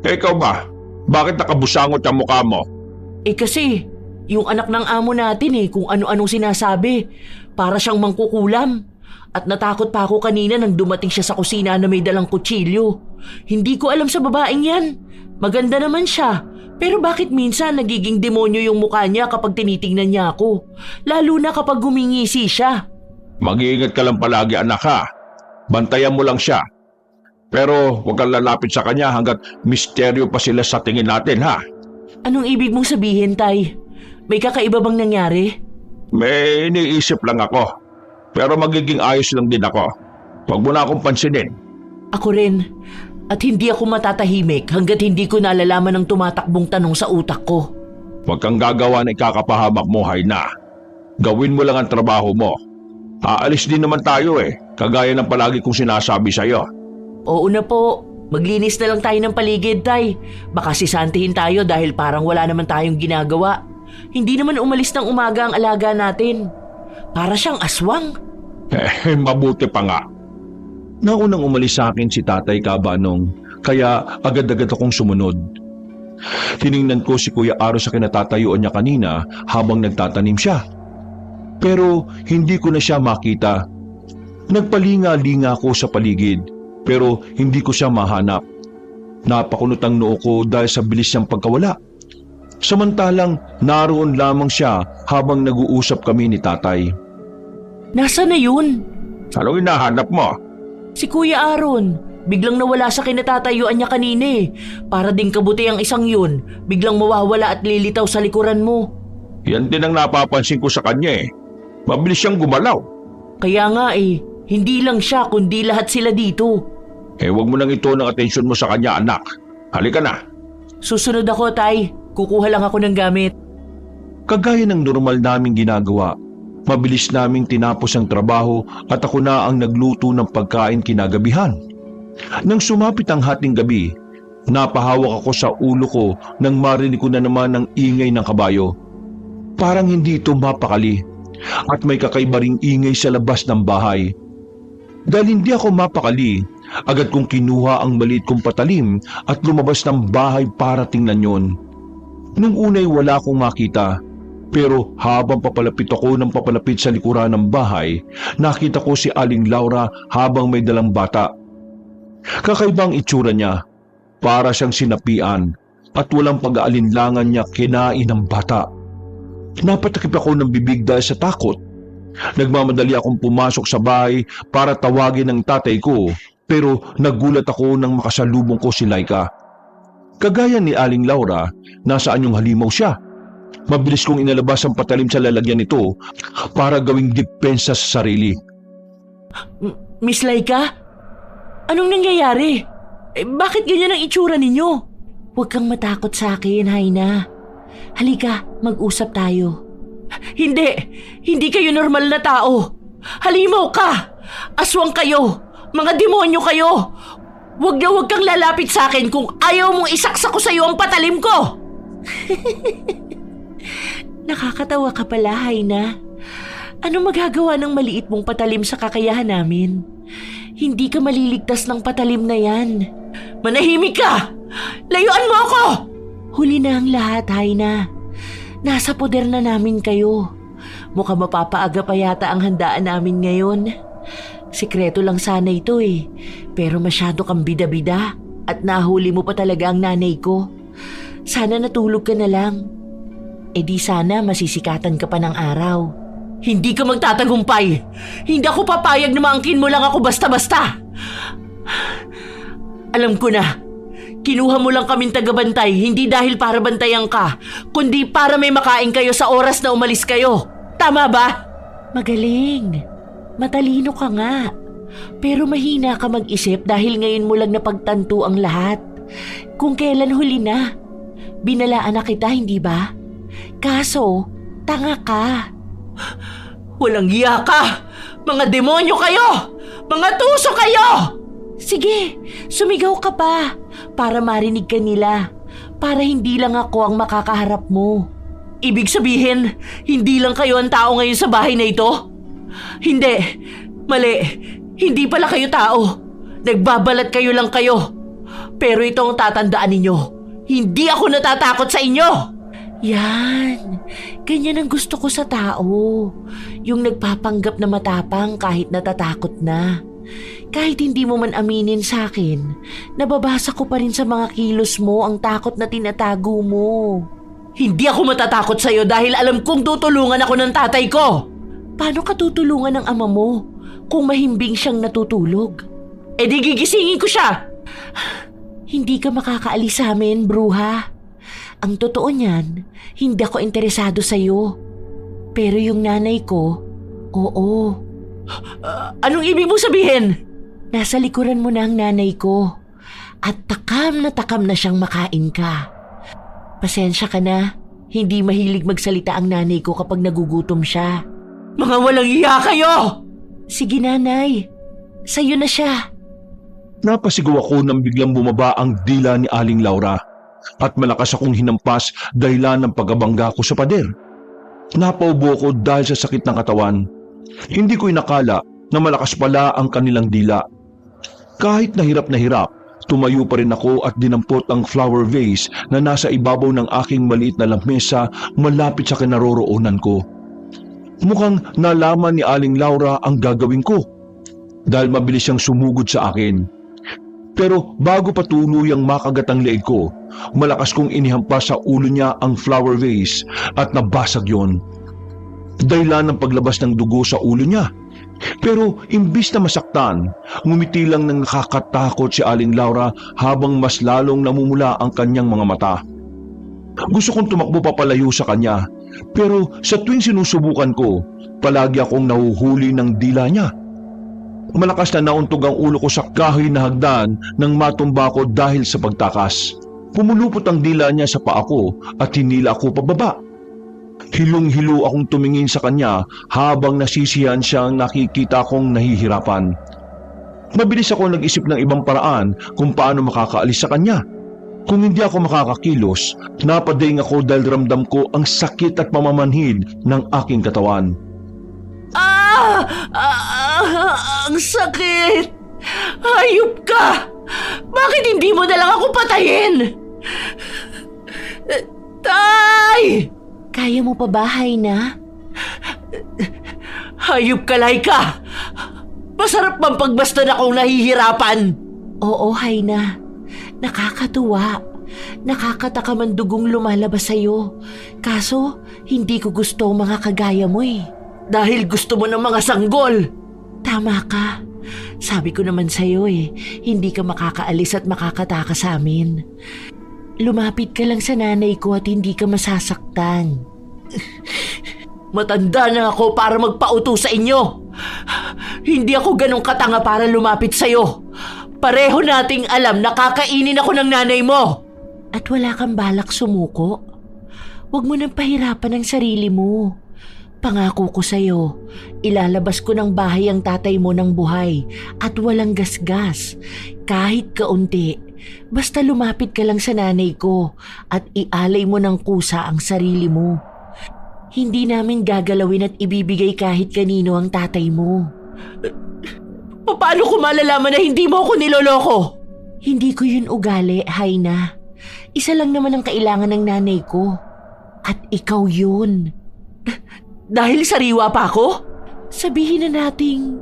Ikaw ba? Bakit nakabusangot ang mukha mo? Kasi, yung anak ng amo natin kung ano-anong sinasabi. Para siyang mangkukulam. At natakot pa ako kanina nang dumating siya sa kusina na may dalang kutsilyo. Hindi ko alam sa babaeng yan. Maganda naman siya. Pero bakit minsan nagiging demonyo yung mukha niya kapag tinitingnan niya ako? Lalo na kapag gumingisi siya. Mag-iingat ka lang palagi anak ha. Bantayan mo lang siya. Pero huwag kang lalapit sa kanya hanggat misteryo pa sila sa tingin natin ha. Anong ibig mong sabihin, Tay? May kakaiba bang nangyari? May iniisip lang ako. Pero magiging ayos lang din ako. Huwag mo na akong pansinin. Ako rin. At hindi ako matatahimik hanggat hindi ko nalalaman ang tumatakbong tanong sa utak ko. Huwag kang gagawa na ikakapahamak mo, Haina. Gawin mo lang ang trabaho mo. Aalis din naman tayo kagaya ng palagi kong sinasabi sa'yo. Oo na po. Maglinis na lang tayo ng paligid, Tay. Baka sisantihin tayo dahil parang wala naman tayong ginagawa. Hindi naman umalis ng umaga ang alaga natin. Para siyang aswang. Mabuti pa nga. Naunang umalis sa akin si Tatay Kabanong, kaya agad-agad akong sumunod. Tiningnan ko si Kuya Aro sa kinatatayuan niya kanina habang nagtatanim siya. Pero hindi ko na siya makita. Nagpalinga-linga ako sa paligid, pero hindi ko siya mahanap. Napakunot ang noo ko dahil sa bilis niyang pagkawala. Samantalang naroon lamang siya habang nag-uusap kami ni Tatay. Nasaan na yun? Anong hinahanap mo? Si Kuya Aaron. Biglang nawala sa kinatatayuan niya kanina. Para ding kabuti ang isang yun. Biglang mawawala at lilitaw sa likuran mo. Yan din ang napapansin ko sa kanya Mabilis siyang gumalaw. Kaya nga hindi lang siya kundi lahat sila dito. Huwag mo nang ito ng atensyon mo sa kanya anak. Halika na. Susunod ako, Tay. Kukuha lang ako ng gamit. Kagaya ng normal naming ginagawa, mabilis naming tinapos ang trabaho at ako na ang nagluto ng pagkain kinagabihan. Nang sumapit ang hating gabi, napahawak ako sa ulo ko nang marinig ko na naman ang ingay ng kabayo. Parang hindi ito mapakali at may kakaiba ring ingay sa labas ng bahay. Dahil hindi ako mapakali, agad kong kinuha ang maliit kong patalim at lumabas ng bahay para tingnan yon. Nung unay wala akong makita, pero habang papalapit ako ng papalapit sa likuran ng bahay, nakita ko si Aling Laura habang may dalang bata. Kakaibang itsura niya, para siyang sinapian at walang pag-aalinlangan niya kinain ng bata. Napatakip ako ng bibig dahil sa takot. Nagmamadali akong pumasok sa bahay para tawagin ang tatay ko, pero nagulat ako nang makasalubong ko si Laika. Kagaya ni Aling Laura, nasa anyong halimaw siya. Mabilis kong inalabas ang patalim sa lalagyan nito para gawing depensa sa sarili. Miss Laika? Anong nangyayari? Bakit ganyan ang itsura ninyo? Huwag kang matakot sa akin, Haina. Halika, mag-usap tayo. Hindi kayo normal na tao. Halimaw ka! Aswang kayo! Mga demonyo kayo! Huwag na huwag kang lalapit sa akin kung ayaw mong isaksak ko sa iyo ang patalim ko! Nakakatawa ka pala, Haina. Ano magagawa ng maliit mong patalim sa kakayahan namin? Hindi ka maliligtas ng patalim na yan. Manahimik ka! Layuan mo ako! Huli na ang lahat, Haina. Nasa poder na namin kayo. Mukhang mapapaaga pa yata ang handaan namin ngayon. Sikreto lang sana ito pero masyado kang bida-bida at nahuli mo pa talaga ang nanay ko. Sana natulog ka na lang. Di sana masisikatan ka pa ng araw. Hindi ka magtatagumpay. Hindi ako papayag na maangkin mo lang ako basta-basta. Alam ko na. Kinuha mo lang kaming tagabantay hindi dahil para bantayan ka, kundi para may makain kayo sa oras na umalis kayo. Tama ba? Magaling. Matalino ka nga. Pero mahina ka mag-isip dahil ngayon mo lang napagtanto ang lahat. Kung kailan huli na. Binalaan na kita, hindi ba? Kaso, tanga ka. Walang hiya ka! Mga demonyo kayo! Mga tuso kayo! Sige, sumigaw ka pa para marinig ka nila. Para hindi lang ako ang makakaharap mo. Ibig sabihin, hindi lang kayo ang tao ngayon sa bahay na ito? Hindi. Mali, hindi pala kayo tao. Nagbabalat kayo lang kayo. Pero ito ang tatandaan ninyo. Hindi ako natatakot sa inyo! Yan, ganyan ang gusto ko sa tao. Yung nagpapanggap na matapang kahit natatakot na. Kahit hindi mo man aminin sa akin, nababasa ko pa rin sa mga kilos mo ang takot na tinatago mo. Hindi ako matatakot sa'yo dahil alam kong tutulungan ako ng tatay ko. Paano ka tutulungan ng ama mo kung mahimbing siyang natutulog? E di gigisingin ko siya! Hindi ka makakaalis sa amin, bruha. Ang totoo niyan, hindi ako interesado sa'yo. Pero yung nanay ko, oo. Anong ibig mong sabihin? Nasa likuran mo na ang nanay ko. At takam na siyang makain ka. Pasensya ka na, hindi mahilig magsalita ang nanay ko kapag nagugutom siya. Mga walang iya kayo! Sige nanay, sa'yo na siya. Napasigaw ako nang biglang bumaba ang dila ni Aling Laura at malakas akong hinampas dahilan ng pagabangga ko sa pader. Napaubo ko dahil sa sakit ng katawan. Hindi ko inakala na malakas pala ang kanilang dila. Kahit na hirap, tumayo pa rin ako at dinampot ang flower vase na nasa ibabaw ng aking maliit na lamesa malapit sa kinaroroonan ko. Mukhang nalaman ni Aling Laura ang gagawin ko dahil mabilis siyang sumugod sa akin. Pero bago pa tuluyang makagat ang leeg ko, malakas kong inihampas sa ulo niya ang flower vase at nabasag yon. Dahilan ng paglabas ng dugo sa ulo niya. Pero imbis na masaktan, ngumiti lang ng nakakatakot si Aling Laura habang mas lalong namumula ang kanyang mga mata. Gusto kong tumakbo papalayo sa kanya, pero sa tuwing sinusubukan ko, palagi akong nahuhuli ng dila niya. Malakas na nauntog ang ulo ko sa kahoy na hagdan nang matumba ko dahil sa pagtakas. Pumulupot ang dila niya sa paa ko at hinila ako pababa. Hilong-hilo akong tumingin sa kanya habang nasisiyan siyang nakikita kong nahihirapan. Mabilis ako nag-isip ng ibang paraan kung paano makakaalis sa kanya. Kung hindi ako makakakilos, napadaing ako dahil ramdam ko ang sakit at pamamanhid ng aking katawan. Ang sakit! Hayop ka! Bakit hindi mo na lang ako patayin? Tay! Kaya mo pa ba, Haina? Hayop ka, Laika! Masarap bang pagbastan akong nahihirapan? Oo, Haina. Nakakatuwa. Nakakatakam ang dugong lumalabas sa'yo. Kaso, hindi ko gusto ang mga kagaya mo eh. Dahil gusto mo ng mga sanggol. Tama ka. Sabi ko naman sa'yo eh, hindi ka makakaalis at makakatakas sa amin. Lumapit ka lang sa nanay ko at hindi ka masasaktan. Matanda na ako para magpauto sa inyo. Hindi ako ganong katanga para lumapit sa'yo. Pareho nating alam na kakainin ako ng nanay mo. At wala kang balak sumuko? Huwag mo nang pahirapan ang sarili mo. Pangako ko sa'yo, ilalabas ko ng bahay ang tatay mo ng buhay at walang gasgas. Kahit kaunti, basta lumapit ka lang sa nanay ko at ialay mo ng kusa ang sarili mo. Hindi namin gagalawin at ibibigay kahit kanino ang tatay mo. Paano ko malalaman na hindi mo ako niloloko? Hindi ko yun ugali, Haina. Isa lang naman ang kailangan ng nanay ko. At ikaw yun. Dahil sariwa pa ako? Sabihin na nating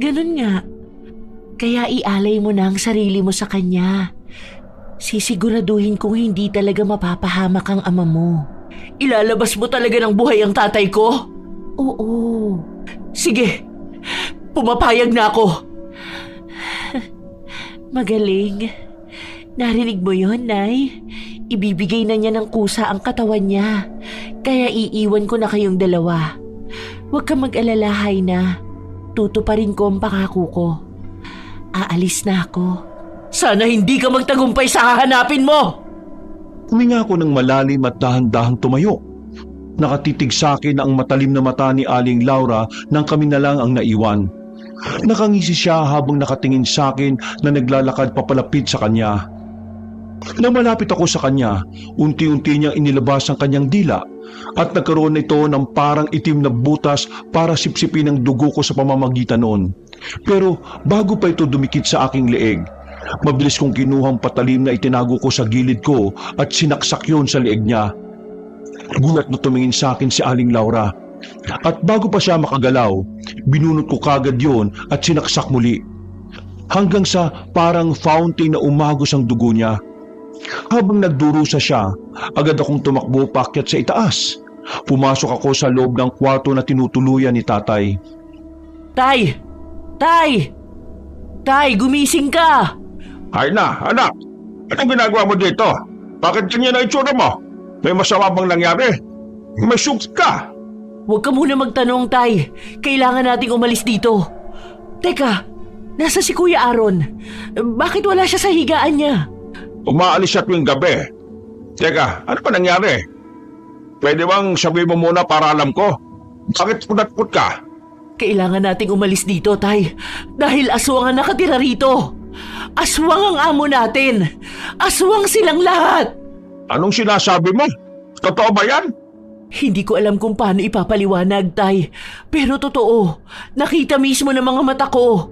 ganun nga. Kaya ialay mo na ang sarili mo sa kanya. Sisiguraduhin kong hindi talaga mapapahamak ang ama mo. Ilalabas mo talaga ng buhay ang tatay ko? Oo. Sige, pumapayag na ako. Magaling. Narinig mo yun, Nay? Ibibigay na niya ng kusa ang katawan niya. Kaya iiwan ko na kayong dalawa. Huwag kang mag-alala, Haina. Tutuparin ko ang pangako ko. Aalis na ako. Sana hindi ka magtagumpay sa hahanapin mo! Huminga ako ng malalim at dahan-dahang tumayo. Nakatitig sa akin ang matalim na mata ni Aling Laura nang kami na lang ang naiwan. Nakangisi siya habang nakatingin sa akin na naglalakad papalapit sa kanya. Nang malapit ako sa kanya, unti-unti niyang inilabas ang kanyang dila at nagkaroon ito ng parang itim na butas para sipsipin ang dugo ko sa pamamagitan noon. Pero bago pa ito dumikit sa aking leeg, mabilis kong kinuhang patalim na itinago ko sa gilid ko at sinaksak yun sa leeg niya. Gulat na tumingin sa akin si Aling Laura. At bago pa siya makagalaw, binunot ko kagad yun at sinaksak muli. Hanggang sa parang fountain na umagos ang dugo niya. Habang nagdurusa siya, agad akong tumakbo paakyat sa itaas. Pumasok ako sa loob ng kwarto na tinutuluyan ni tatay. Tay! Tay! Tay, gumising ka! Hay na, anak. Anong ginagawa mo dito? Bakit ganyan ang itsura mo? May masama bang nangyari? May sugat ka. Huwag ka muna magtanong, Tay. Kailangan nating umalis dito. Teka, nasa si Kuya Aaron. Bakit wala siya sa higaan niya? Umaalis siya tuwing gabi. Teka, ano pa nangyari? Pwede bang sabihin mo muna para alam ko? Bakit punat-put ka? Kailangan nating umalis dito, Tay. Dahil aswang ang nakatira rito. Aswang ang amo natin. Aswang silang lahat. Anong sinasabi mo? Totoo ba yan? Hindi ko alam kung paano ipapaliwanag, Tay. Pero totoo, nakita mismo ng mga mata ko.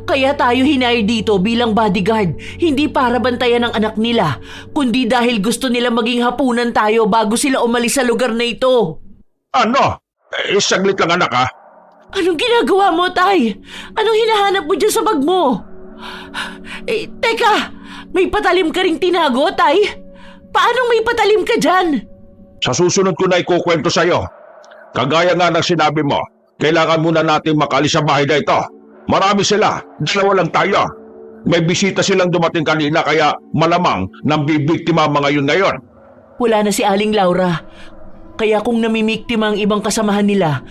Kaya tayo hinire dito bilang bodyguard, hindi para bantayan ang anak nila, kundi dahil gusto nila maging hapunan tayo bago sila umalis sa lugar na ito. Ano? Saglit lang anak ha. Anong ginagawa mo, Tay? Anong hinahanap mo dyan sa bag mo? Teka, may patalim ka ring tinago, Tay? Paanong may patalim ka dyan? Sa susunod ko na ikukwento sa'yo. Kagaya nga ng sinabi mo, kailangan muna natin makaalis sa bahay na ito. Marami sila, dalawa lang tayo. May bisita silang dumating kanina kaya malamang nang bibiktima mga yun ngayon. Wala na si Aling Laura. Kaya kung namimiktima ang ibang kasamahan nila,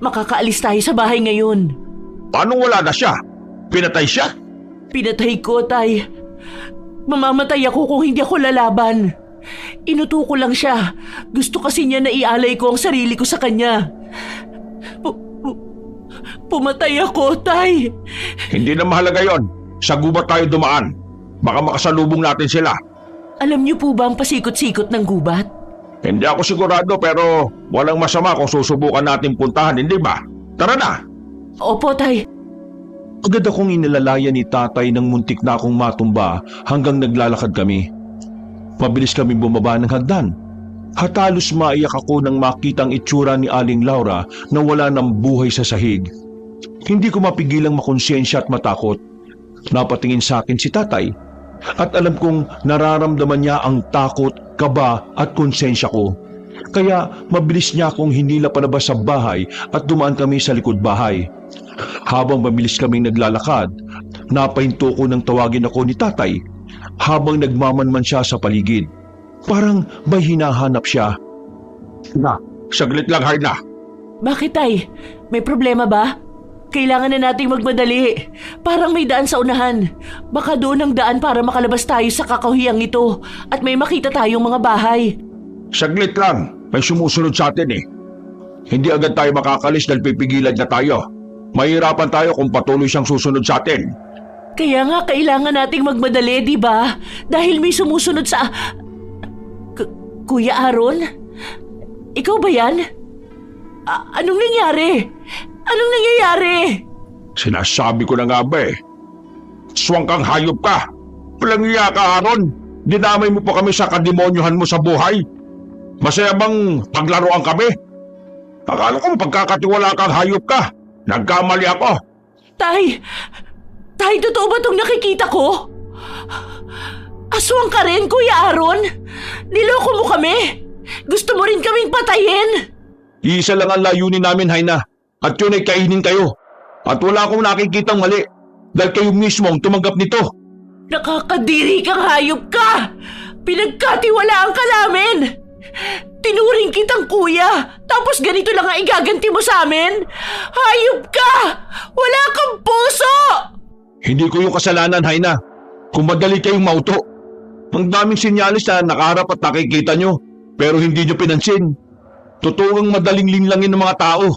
makakaalis tayo sa bahay ngayon. Paano wala na siya? Pinatay siya? Pinatay ko, Tay. Mamamatay ako kung hindi ako lalaban. Inuto ko lang siya. Gusto kasi niya na ialay ko ang sarili ko sa kanya. Pumatay ako, Tay. Hindi na mahalaga yon. Sa gubat tayo dumaan. Baka makasalubong natin sila. Alam niyo po ba ang pasikot-sikot ng gubat? Hindi ako sigurado pero walang masama kung susubukan natin puntahan, hindi ba? Tara na! Opo, Tay. Agad akong inilalayan ni tatay ng muntik na akong matumba hanggang naglalakad kami. Mabilis kami bumaba ng hagdan. Hatalos maiyak ako nang makita ang itsura ni Aling Laura na wala ng buhay sa sahig. Hindi ko mapigilang makonsensya at matakot. Napatingin sa akin si tatay at alam kong nararamdaman niya ang takot, kaba at konsensya ko. Kaya mabilis niya akong hinila palabas sa bahay at dumaan kami sa likod bahay. Habang mabilis kaming naglalakad, napahinto ko nang tawagin ako ni tatay habang nagmamanman siya sa paligid. Parang may hinahanap siya. Saglit lang, Harna. Bakit, Tay? May problema ba? Kailangan na nating magmadali. Parang may daan sa unahan. Baka doon ang daan para makalabas tayo sa kakahiyang ito at may makita tayong mga bahay. Saglit lang. May sumusunod sa atin eh. Hindi agad tayo makakalis dahil pipigilan na tayo. Mahirapan tayo kung patuloy siyang susunod sa atin. Kaya nga kailangan nating magmadali, di ba? Dahil may sumusunod sa... Kuya Aaron? Ikaw ba yan? Anong nangyari? Anong nangyayari? Sinasabi ko na nga ba eh. Swang kang hayop ka. Walang iya ka, Aaron. Dinamay mo pa kami sa kademonyohan mo sa buhay. Masaya bang paglaruan kami? Akala ko pagkakatiwala kang hayop ka. Nagkamali ako. Tay, totoo ba itong nakikita ko? Aswang ka rin, Kuya Aaron? Niloko mo kami? Gusto mo rin kaming patayin? Isa lang ang layunin namin, Haina. At yun ay kainin kayo. At wala akong nakikitang mali. Dahil kayo mismo ang tumanggap nito. Nakakadiri kang hayop ka! Pinagkatiwalaan ka namin! Tinuring kitang kuya, tapos ganito lang ang igaganti mo sa amin? Hayop ka! Wala kang puso! Hindi ko yung kasalanan, Haina. Kung madali kayong mauto. Ang daming sinyalis na nakaharap at nakikita nyo, pero hindi nyo pinansin. Totoong madaling linlangin ng mga tao.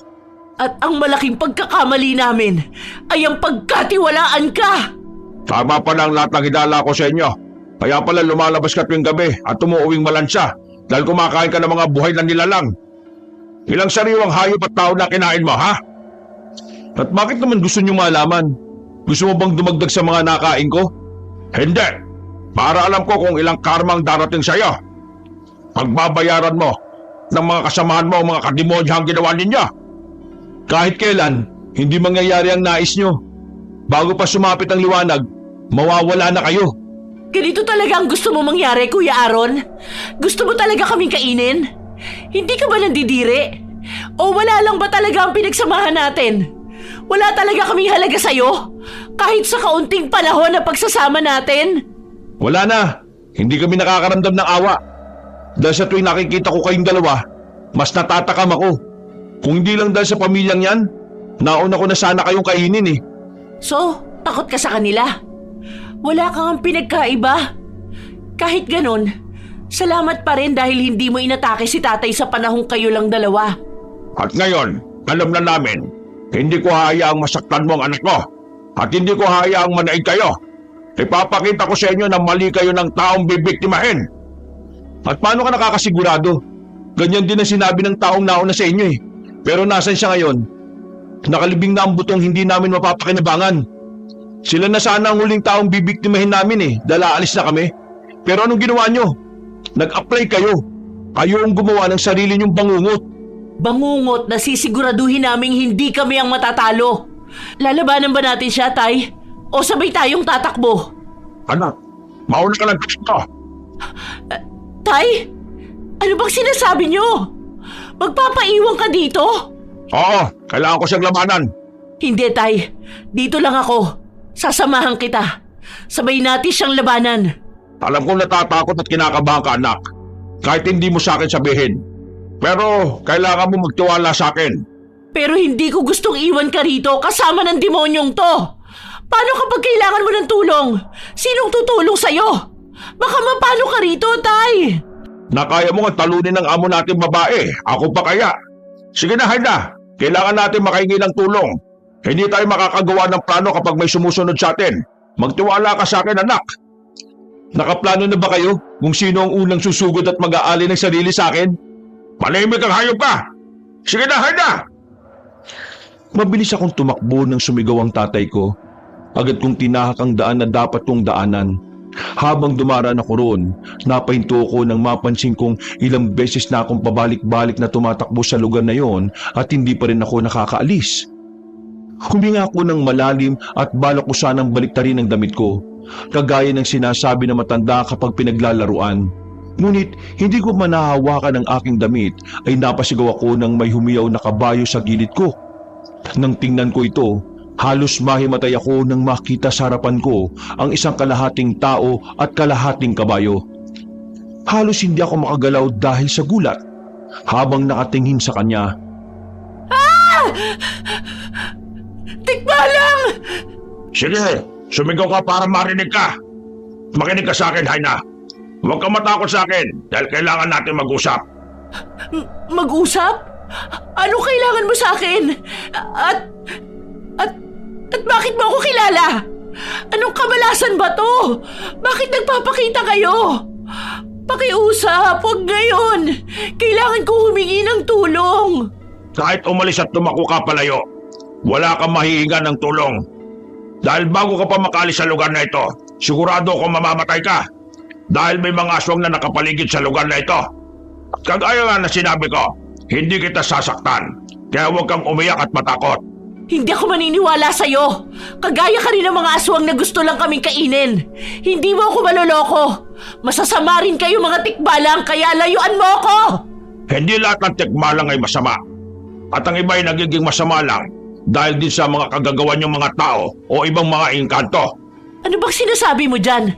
At ang malaking pagkakamali namin ay ang pagkatiwalaan ka! Tama pa lang lahat ng hidala ko sa inyo. Kaya pala lumalabas ka tuwing gabi at umuuwing malansa dahil kumakain ka ng mga buhay na nilalang. Ilang sariwang hayop at tao na kinain mo, ha? At bakit naman gusto niyo malaman? Gusto mo bang dumagdag sa mga nakain ko? Hindi. Para alam ko kung ilang karma ang darating sa'yo. Pagbabayaran mo ng mga kasamahan mo ang mga kademonyahang ginawa ninyo. Kahit kailan, hindi mangyayari ang nais niyo. Bago pa sumapit ang liwanag, mawawala na kayo. Ganito talaga ang gusto mo mangyari, Kuya Aaron? Gusto mo talaga kaming kainin? Hindi ka ba nandidiri? O wala lang ba talaga ang pinagsamahan natin? Wala talaga kaming halaga sa'yo? Kahit sa kaunting panahon na pagsasama natin? Wala na. Hindi kami nakakaramdam ng awa. Dahil sa tuwing nakikita ko kayong dalawa, mas natatakam ako. Kung hindi lang dahil sa pamilyang yan, nauna ko na sana kayong kainin eh. So, takot ka sa kanila? Wala kang pinagkaiba? Kahit ganon, salamat pa rin dahil hindi mo inatake si tatay sa panahong kayo lang dalawa. At ngayon, alam na namin, hindi ko hayaang masaktan mo ang anak ko. At hindi ko hayaang manaig kayo. Ipapakita ko sa inyo na mali kayo ng taong bibiktimahin. At paano ka nakakasigurado? Ganyan din ang sinabi ng taong nauna sa inyo eh. Pero nasan siya ngayon? Nakalibing na ang butong hindi namin mapapakinabangan. Sila na sana ang huling taong bibiktimahin namin eh, dahil aalis na kami. Pero anong ginawa nyo? Nag-apply kayo. Kayo ang gumawa ng sarili nyong bangungot. Bangungot na sisiguraduhin naming hindi kami ang matatalo. Lalabanan ba natin siya, Tay? O sabay tayong tatakbo? Anak, mauna ka lang dito. Tay? Ano bang sinasabi nyo? Magpapaiwan ka dito? Oo, kailangan ko siyang labanan. Hindi, Tay. Dito lang ako. Sasamahan kita. Sabay natin siyang labanan. Alam kong natatakot at kinakabahan ka, anak. Kahit hindi mo sa akin sabihin. Pero kailangan mo magtiwala sa akin. Pero hindi ko gustong iwan ka rito kasama ng demonyong to. Paano kapag kailangan mo ng tulong? Sinong tutulong sa'yo? Baka mapano ka rito, Tay. Nakaya mo nga talunin ng amo natin babae. Ako pa kaya? Sige na, Haida. Kailangan natin makahingi ng tulong. Hindi tayo makakagawa ng plano kapag may sumusunod sa atin. Magtiwala ka sa akin, anak. Nakaplano na ba kayo kung sino ang unang susugod at mag-aali ng sarili sa akin? Manahimik ang hayop ka! Sige na, Haida! Mabilis akong tumakbo nang sumigaw ang tatay ko. Agad kong tinahak ang daan na dapat kong daanan. Habang dumaraan ako roon, napahinto ko nang mapansin kong ilang beses na akong pabalik-balik na tumatakbo sa lugar na yon at hindi pa rin ako nakakaalis. Huminga ako ng malalim at balak ko sanang baliktarin ang damit ko, kagaya ng sinasabi ng matanda kapag pinaglalaruan. Ngunit hindi ko manahawakan ang aking damit ay napasigaw ako ng may humiyaw na kabayo sa gilid ko. Nang tingnan ko ito, halos mahimatay ako nang makita sa harapan ko ang isang kalahating tao at kalahating kabayo. Halos hindi ako makagalaw dahil sa gulat habang nakatingin sa kanya. Tikbalang! Sige, sumigaw ka para marinig ka. Makinig ka sa akin, Haina. Huwag kang matakot sa akin dahil kailangan natin mag-usap. Mag-usap? Ano kailangan mo sa akin? At bakit mo ako kilala? Anong kamalasan ba to? Bakit nagpapakita kayo? Pakiusap, huwag ngayon. Kailangan ko humingi ng tulong. Kahit umalis at tumako ka palayo, wala kang mahihingan ng tulong. Dahil bago ka pa makalis sa lugar na ito, sigurado kong mamamatay ka. Dahil may mga aswang na nakapaligid sa lugar na ito. Kagaya nga na sinabi ko, hindi kita sasaktan. Kaya huwag kang umiyak at matakot. Hindi ako maniniwala sa'yo. Kagaya ka rin ng mga aswang na gusto lang kaming kainin. Hindi mo ako maloloko. Masasama rin kayo mga tikbalang kaya layuan mo ako. Hindi lahat ng tikbalang ay masama. At ang iba ay nagiging masama lang dahil din sa mga kagagawa niyong mga tao o ibang mga engkanto. Ano bang sinasabi mo dyan?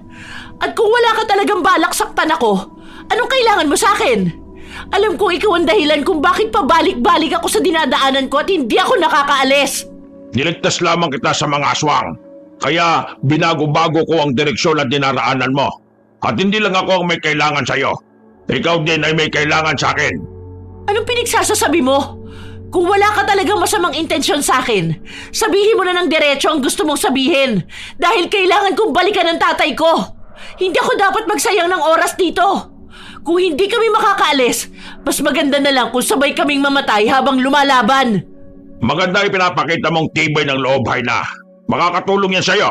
At kung wala ka talagang balak saktan ako, anong kailangan mo sa akin? Alam ko ikaw ang dahilan kung bakit pabalik-balik ako sa dinadaanan ko at hindi ako nakakaalis. Niligtas lamang kita sa mga aswang. Kaya binago-bago ko ang direksyon at dinaraanan mo. At hindi lang ako ang may kailangan sa'yo. Ikaw din ay may kailangan sa akin. Anong pinagsasasabi mo? Kung wala ka talagang masamang intensyon sa akin, sabihin mo na ng diretso ang gusto mong sabihin. Dahil kailangan kong balikan ang tatay ko. Hindi ako dapat magsayang ng oras dito. Kung hindi kami makakaalis, mas maganda na lang kung sabay kaming mamatay habang lumalaban. Maganda ipinapakita mong tibay ng loob, Haina. Makakatulong yan sa'yo.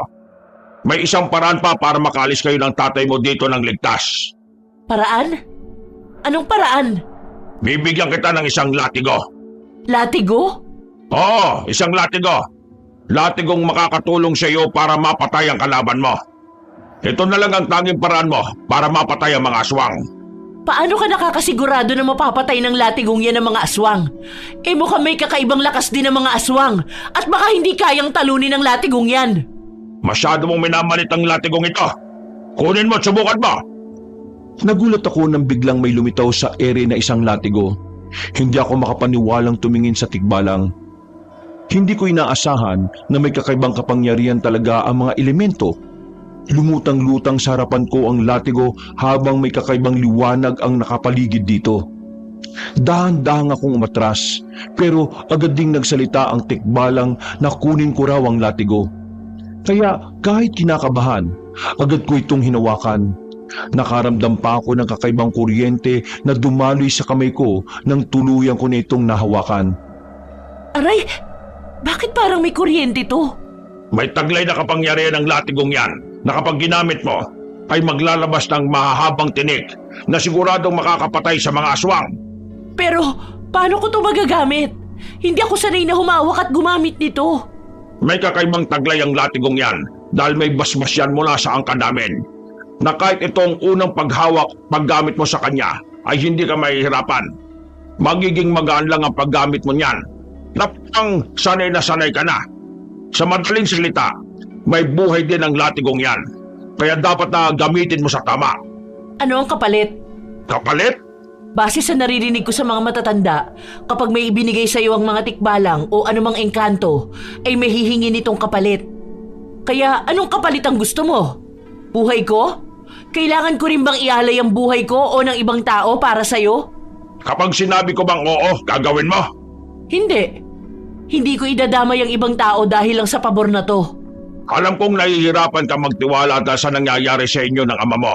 May isang paraan pa para makaalis kayo ng tatay mo dito ng ligtas. Paraan? Anong paraan? Bibigyan kita ng isang latigo. Latigo? Oo, isang latigo. Latigong makakatulong sa iyo para mapatay ang kalaban mo. Ito na lang ang tanging paraan mo para mapatay ang mga aswang. Paano ka nakakasigurado na mapapatay ng latigong yan ang mga aswang? Eh mukhang may kakaibang lakas din ang mga aswang at baka hindi kayang talunin ng latigong yan. Masyado mong minamalit ang latigong ito. Kunin mo at subukan mo. Nagulat ako nang biglang may lumitaw sa ere na isang latigo. Hindi ako makapaniwalang tumingin sa tikbalang. Hindi ko inaasahan na may kakaibang kapangyarihan talaga ang mga elemento. Lumutang-lutang sa harapan ko ang latigo habang may kakaibang liwanag ang nakapaligid dito. Dahan-dahan akong umatras, pero agad ding nagsalita ang tikbalang na kunin ko raw ang latigo. Kaya kahit kinakabahan, agad ko itong hinawakan. Nakaramdam pa ako ng kakaibang kuryente na dumaloy sa kamay ko nang tuluyan ko na itong nahawakan. Aray, bakit parang may kuryente to? May taglay na kapangyarihan ng latigong yan na kapag ginamit mo ay maglalabas ng mahahabang tinik na siguradong makakapatay sa mga aswang. Pero paano ko to magagamit? Hindi ako sanay na humawak at gumamit nito. May kakaibang taglay ang latigong yan dahil may basbas yan mula sa angkan namin na kahit itong unang paggamit mo sa kanya ay hindi ka mahihirapan. Magiging magaan lang ang paggamit mo niyan na pang sanay na sanay ka na. Sa madaling salita, may buhay din ang latigong yan. Kaya dapat na gamitin mo sa tama. Ano ang kapalit? Kapalit? Base sa naririnig ko sa mga matatanda, kapag may ibinigay sa iyo ang mga tikbalang o anumang engkanto, ay may hihingi nitong kapalit. Kaya anong kapalit ang gusto mo? Buhay ko? Kailangan ko rin bang ialay ang buhay ko o ng ibang tao para sa'yo? Kapag sinabi ko bang oo, gagawin mo? Hindi. Hindi ko idadamay ang ibang tao dahil lang sa pabor na to. Alam kong nahihirapan ka magtiwala dahil sa nangyayari sa inyo ng ama mo.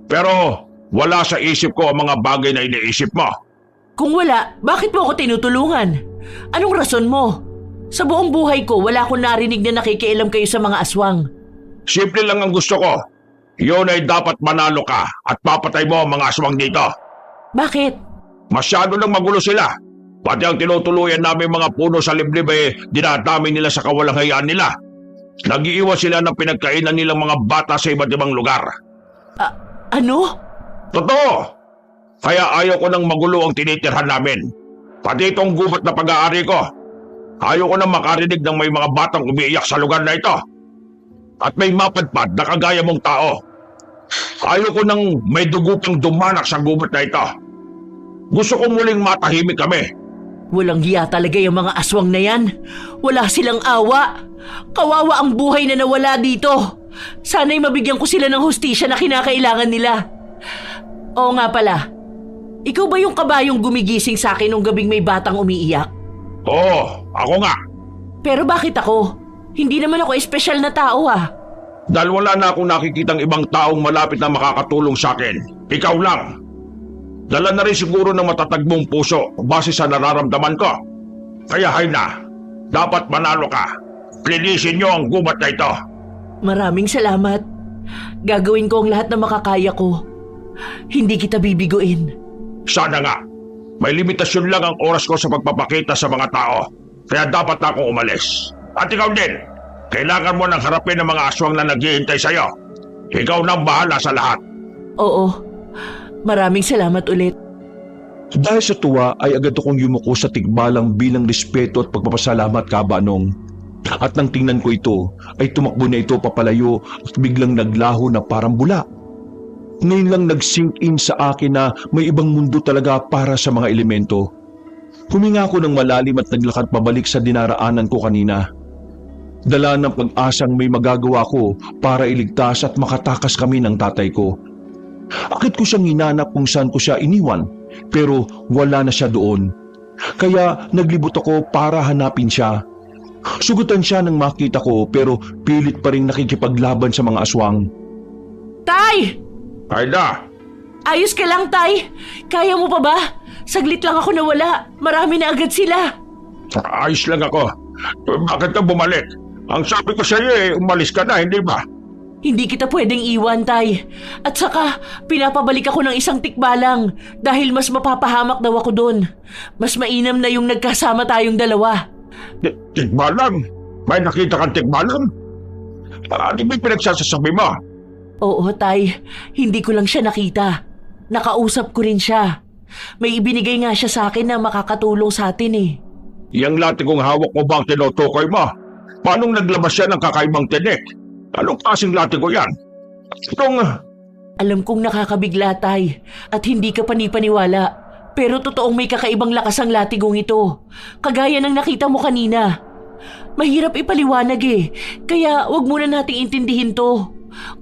Pero wala sa isip ko ang mga bagay na iniisip mo. Kung wala, bakit mo ako tinutulungan? Anong rason mo? Sa buong buhay ko, wala akong narinig na nakikialam kayo sa mga aswang. Simple lang ang gusto ko. Yun ay dapat manalo ka at papatay mo ang mga aswang dito. Bakit? Masyado nang magulo sila. Pati ang tinutuluyan namin mga puno sa liblib ay dinadami nila sa kawalang hayaan nila. Nag-iiwan sila ng pinagkainan nilang mga bata sa iba't ibang lugar. Ano? Totoo! Kaya ayaw ko nang magulo ang tinitirhan namin. Pati itong gubat na pag-aari ko. Ayaw ko nang makarinig ng may mga batang umiiyak sa lugar na ito. At may mapadpad na kagaya mong tao. Ayaw ko nang may dugo pang dumanak sa gubat na ito. Gusto ko muling matahimik kami. Walang hiya talaga yung mga aswang na yan. Wala silang awa. Kawawa ang buhay na nawala dito. Sana'y mabigyan ko sila ng hustisya na kinakailangan nila. Oo nga pala. Ikaw ba yung kabayong gumigising sa akin nung gabing may batang umiiyak? Oo, ako nga. Pero bakit ako? Hindi naman ako espesyal na tao ah. Dahil wala na akong nakikitang ibang taong malapit na makakatulong sa akin. Ikaw lang. Dala na rin siguro ng matatag mong puso base sa nararamdaman ko. Kaya Haina, dapat manalo ka. Linisin niyo ang gubat na ito. Maraming salamat. Gagawin ko ang lahat na makakaya ko. Hindi kita bibiguin. Sana nga. May limitasyon lang ang oras ko sa pagpapakita sa mga tao. Kaya dapat na akong umalis. At ikaw din. Kailangan mo nang harapin ang mga aswang na naghihintay sa'yo. Ikaw nang bahala sa lahat. Oo. Maraming salamat ulit. Dahil sa tuwa ay agad akong yumuko sa tikbalang bilang respeto at pagpapasalamat, Kabanong. At nang tingnan ko ito, ay tumakbo na ito papalayo at biglang naglaho na parang bula. Ngayon lang nag-sink in sa akin na may ibang mundo talaga para sa mga elemento. Huminga ako ng malalim at naglakad pabalik sa dinaraanan ko kanina. Dala ng pag-asang may magagawa ko para iligtas at makatakas kami ng tatay ko. Akit ko siyang hinanap kung saan ko siya iniwan, pero wala na siya doon. Kaya naglibot ako para hanapin siya. Sugutan siya nang makita ko pero pilit pa rin nakikipaglaban sa mga aswang. Tay! Haina! Ayos ka lang, Tay? Kaya mo pa ba? Saglit lang ako nawala. Marami na agad sila. Ayos lang ako. Bakit ka bumalik? Ang sabi ko sa iyo umalis ka na, hindi ba? Hindi kita pwedeng iwan, Tay. At saka, pinapabalik ako ng isang tikbalang dahil mas mapapahamak daw ako doon. Mas mainam na yung nagkasama tayong dalawa. Tikbalang? May nakita kang tikbalang? Ano ba yung pinagsasasabi mo? Oo, Tay. Hindi ko lang siya nakita. Nakausap ko rin siya. May ibinigay nga siya sa akin na makakatulong sa atin eh. Yang latigong hawak mo ba ang tinutukoy mo? Paanong naglabas siya ng kakaibang tinik? Anong kasing latigo yan? Alam kong nakakabigla, Tay, at hindi ka panipaniwala. Pero totoong may kakaibang lakas ang latigong ito. Kagaya ng nakita mo kanina. Mahirap ipaliwanag eh, kaya wag muna nating intindihin to.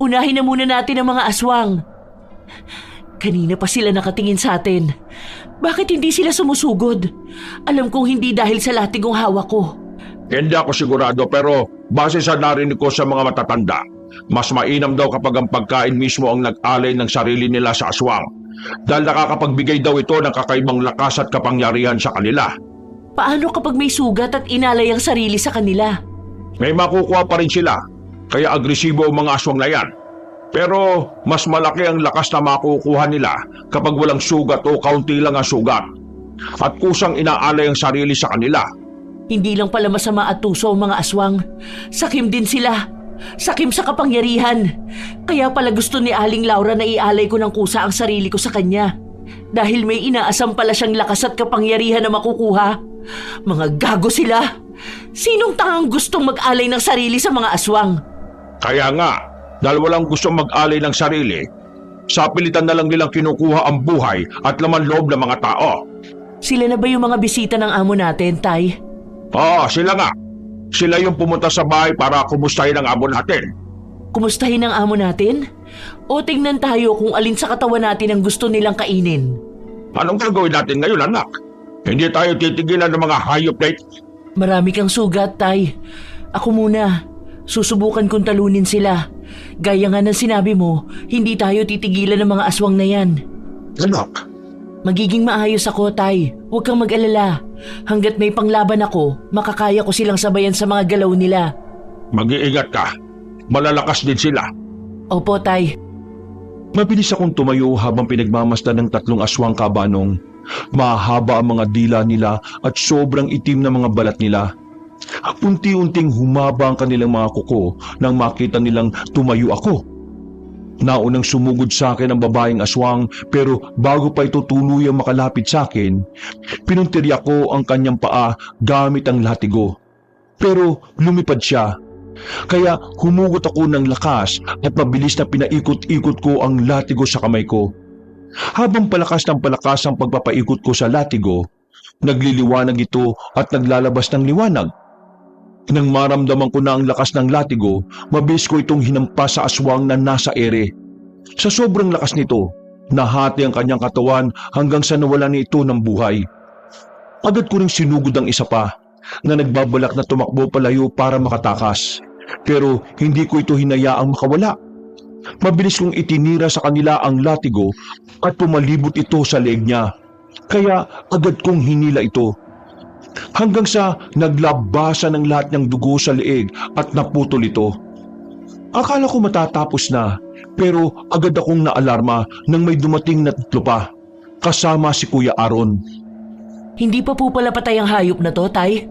Unahin na muna natin ang mga aswang. Kanina pa sila nakatingin sa atin. Bakit hindi sila sumusugod? Alam kong hindi dahil sa latigong hawak ko. Hindi ako sigurado pero base sa narinig ko sa mga matatanda, mas mainam daw kapag ang pagkain mismo ang nag-alay ng sarili nila sa aswang. Dahil nakakapagbigay daw ito ng kakaibang lakas at kapangyarihan sa kanila. Paano kapag may sugat at inalay ang sarili sa kanila? May makukuha pa rin sila, kaya agresibo ang mga aswang na yan. Pero mas malaki ang lakas na makukuha nila kapag walang sugat o kaunti lang ang sugat. At kusang inaalay ang sarili sa kanila. Hindi lang pala masama at tuso ang mga aswang. Sakim din sila. Sakim sa kapangyarihan. Kaya pala gusto ni Aling Laura na ialay ko ng kusa ang sarili ko sa kanya. Dahil may inaasam pala siyang lakas at kapangyarihan na makukuha. Mga gago sila. Sinong tangang gustong mag-alay ng sarili sa mga aswang? Kaya nga, dahil walang gustong mag-alay ng sarili, sa pilitan na lang nilang kinukuha ang buhay at laman loob ng mga tao. Sila na ba yung mga bisita ng amo natin, Tay? Oo, sila nga. Sila yung pumunta sa bahay para kumustahin ang amo natin. Kumustahin ang amo natin? O tingnan tayo kung alin sa katawan natin ang gusto nilang kainin? Anong gagawin natin ngayon, anak? Hindi tayo titigilan ng mga hayop na ito. Marami kang sugat, Tay. Ako muna. Susubukan kong talunin sila. Gaya nga ng sinabi mo, hindi tayo titigilan ng mga aswang na yan. Anak, Magiging maayos ako, Tay. Huwag kang mag-alala. Hanggat may panglaban ako, makakaya ko silang sabayan sa mga galaw nila. mag-iingat ka. Malalakas din sila. Opo, Tay. Mabilis akong tumayo habang pinagmamasdan ng tatlong aswang kabanong. Mahaba ang mga dila nila at sobrang itim na mga balat nila. Unti-unting humaba ang kanilang mga kuko nang makita nilang tumayo ako. Naunang sumugod sa akin ang babaeng aswang pero bago pa ito tuluyang makalapit sa akin, pinuntirya ko ang kanyang paa gamit ang latigo. Pero lumipad siya. Kaya humugot ako ng lakas at mabilis na pinaikot-ikot ko ang latigo sa kamay ko. Habang palakas ng palakas ang pagpapaikot ko sa latigo, nagliliwanag ito at naglalabas ng liwanag. Nang maramdaman ko na ang lakas ng latigo, mabilis ko itong hinampas sa aswang na nasa ere. Sa sobrang lakas nito, nahati ang kanyang katawan hanggang sa nawalan nito ng buhay. Agad ko ring sinugod ang isa pa, na nagbabalak na tumakbo palayo para makatakas. Pero hindi ko ito hinayaang makawala. Mabilis kong itinira sa kanila ang latigo at pumalibot ito sa leeg niya. Kaya agad kong hinila ito. Hanggang sa naglabasan ng lahat ng dugo sa leeg at naputol ito. Akala ko matatapos na, pero agad akong naalarma nang may dumating na tatlo pa, kasama si Kuya Aaron. Hindi pa po pala patay ang hayop na to, Tay?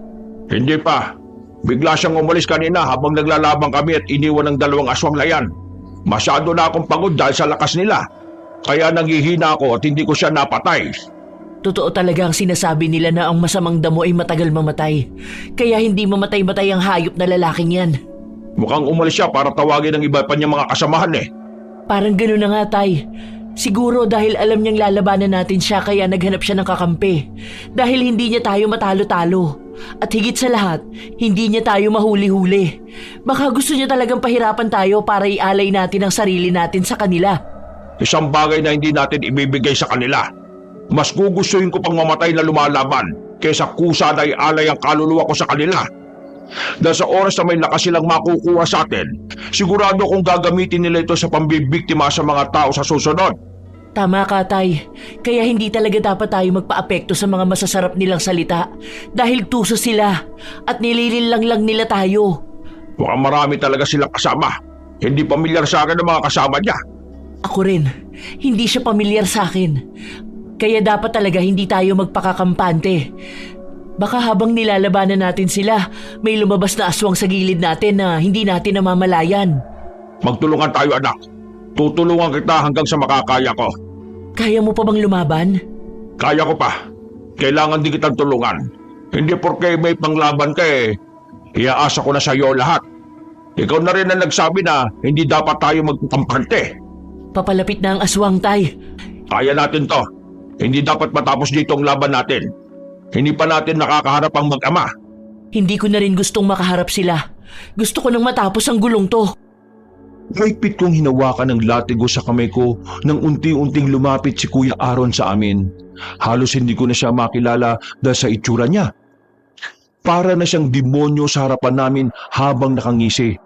Hindi pa. Bigla siyang umalis kanina habang naglalabang kami at iniwan ng dalawang aswang na yan. Masyado na akong pagod dahil sa lakas nila. Kaya nanghihina ako at hindi ko siya napatay. Totoo talaga ang sinasabi nila na ang masamang damo ay matagal mamatay. Kaya hindi mamatay-matay ang hayop na lalaking yan. Mukhang umalis siya para tawagin ng iba pa niyang mga kasamahan eh. Parang gano'n na nga, Tay. Siguro dahil alam niyang lalabanan natin siya kaya naghanap siya ng kakampi. Dahil hindi niya tayo matalo-talo. At higit sa lahat, hindi niya tayo mahuli-huli. Baka gusto niya talagang pahirapan tayo para ialay natin ang sarili natin sa kanila. Isang bagay na hindi natin ibibigay sa kanila. Mas gugustuhin ko pang mamatay na lumalaban kaysa kusa na ialay ang kaluluwa ko sa kanila. Dahil sa oras na may lakas silang makukuha sa atin, sigurado kong gagamitin nila ito sa pambibiktima sa mga tao sa susunod. Tama ka, Tay. Kaya hindi talaga dapat tayo magpa-apekto sa mga masasarap nilang salita dahil tuso sila at nilililang lang nila tayo. Mukhang marami talaga silang kasama. Hindi pamilyar sa akin ang mga kasama niya. Ako rin, hindi siya pamilyar sa akin. Kaya dapat talaga hindi tayo magpakakampante. Baka habang nilalabanan natin sila, may lumabas na aswang sa gilid natin na hindi natin namamalayan. Magtulungan tayo, anak. Tutulungan kita hanggang sa makakaya ko. Kaya mo pa bang lumaban? Kaya ko pa. Kailangan din kitang tulungan. Hindi porke may panglaban ka iaasa ko na sa iyo lahat. Ikaw na rin ang nagsabi na hindi dapat tayo magkampante. Papalapit na ang aswang, Tay. Kaya natin to. Hindi dapat matapos dito ang laban natin. Hindi pa natin nakakaharap ang mag-ama. Hindi ko na rin gustong makaharap sila. Gusto ko nang matapos ang gulong to. Mahigpit kong hinawakan ng latigo sa kamay ko nang unti-unting lumapit si Kuya Aaron sa amin. Halos hindi ko na siya makilala dahil sa itsura niya. Para na siyang demonyo sa harapan namin habang nakangisi.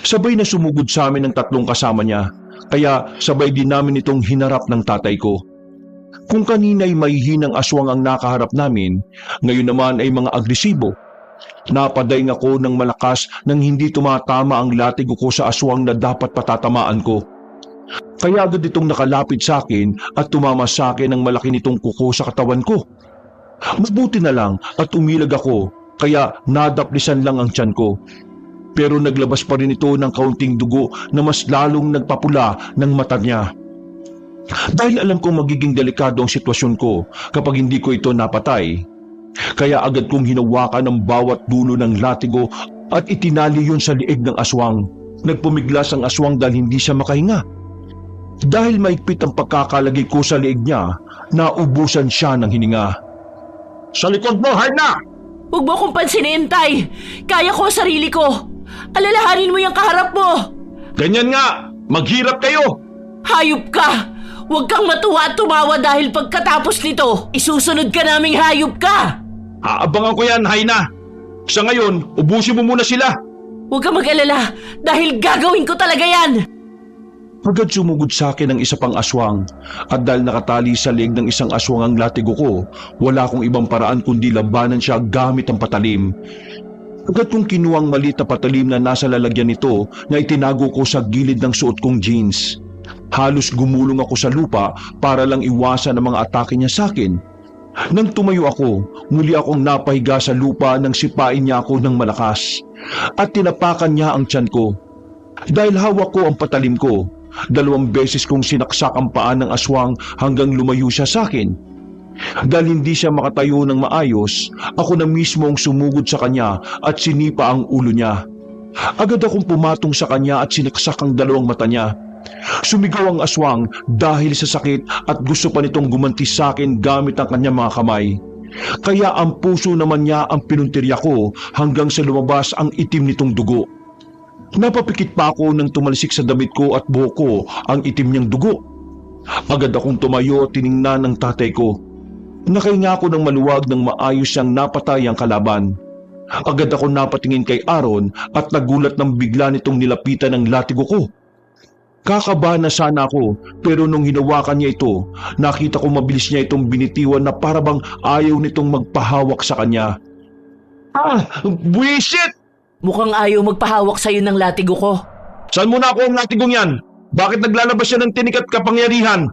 Sabay na sumugod sa amin ang tatlong kasama niya, kaya sabay din namin itong hinarap ng tatay ko. Kung kanina'y may hinang aswang ang nakaharap namin, ngayon naman ay mga agresibo. Napadaing ako ng malakas nang hindi tumatama ang latigo ko sa aswang na dapat patatamaan ko. Kaya agad itong nakalapit sa akin at tumama sa akin ang malaki nitong kuko sa katawan ko. Mabuti na lang at umilag ako, kaya nadaplisan lang ang tiyan ko. Pero naglabas pa rin ito ng kaunting dugo na mas lalong nagpapula ng mata niya. Dahil alam kong magiging delikado ang sitwasyon ko kapag hindi ko ito napatay, kaya agad kong hinawakan ang bawat dulo ng latigo at itinali yun sa liig ng aswang. Nagpumiglas ang aswang dahil hindi siya makahinga. Dahil maigpit ang pagkakalagay ko sa liig niya, naubusan siya ng hininga. Sa likod mo, Haina! Huwag mo akong pansinin, Tay. Kaya ko ang sarili ko. Alalahanin mo yung kaharap mo. Ganyan nga! Maghirap kayo! Hayop ka! Huwag kang matuwa at tumawa dahil pagkatapos nito, isusunod ka naming hayop ka! Aabangan ko yan, Haina! Sa ngayon, ubusin mo muna sila! Huwag kang mag-alala dahil gagawin ko talaga yan! Agad sumugod sa akin ang isa pang aswang at dahil nakatali sa leeg ng isang aswang ang latigo ko, wala akong ibang paraan kundi labanan siya gamit ang patalim. Agad kong kinuwang maliit na patalim na nasa lalagyan nito na itinago ko sa gilid ng suot kong jeans. Halos gumulong ako sa lupa para lang iwasan ang mga atake niya sa akin. Nang tumayo ako, muli akong napahiga sa lupa nang sipain niya ako ng malakas at tinapakan niya ang tiyan ko. Dahil hawak ko ang patalim ko, 2 beses kong sinaksak ang paa ng aswang hanggang lumayo siya sa akin. Dahil hindi siya makatayo ng maayos, ako na mismo ang sumugod sa kanya at sinipa ang ulo niya. Agad akong pumatong sa kanya at sinaksak ang 2 mata niya. Sumigaw ang aswang dahil sa sakit at gusto pa nitong gumanti sa akin gamit ang kanyang mga kamay. Kaya ang puso naman niya ang pinuntirya ko hanggang sa lumabas ang itim nitong dugo. Napapikit pa ako nang tumalsik sa damit ko at buhok ko ang itim niyang dugo. Agad akong tumayo at tiningnan ng tatay ko. Nakahinga ako ng maluwag nang maayos siyang napatay ang kalaban. Agad ako napatingin kay Aaron at nagulat nang bigla nitong nilapitan ang latigo ko. Kakabahan na sana ako, pero nung hinawakan niya ito, nakita ko mabilis niya itong binitiwan na parabang ayaw nitong magpahawak sa kanya. Buwisit! Mukhang ayaw magpahawak sa'yo ng latigo ko. Saan mo na ako ang latigong yan? Bakit naglalabas siya ng tinik at kapangyarihan?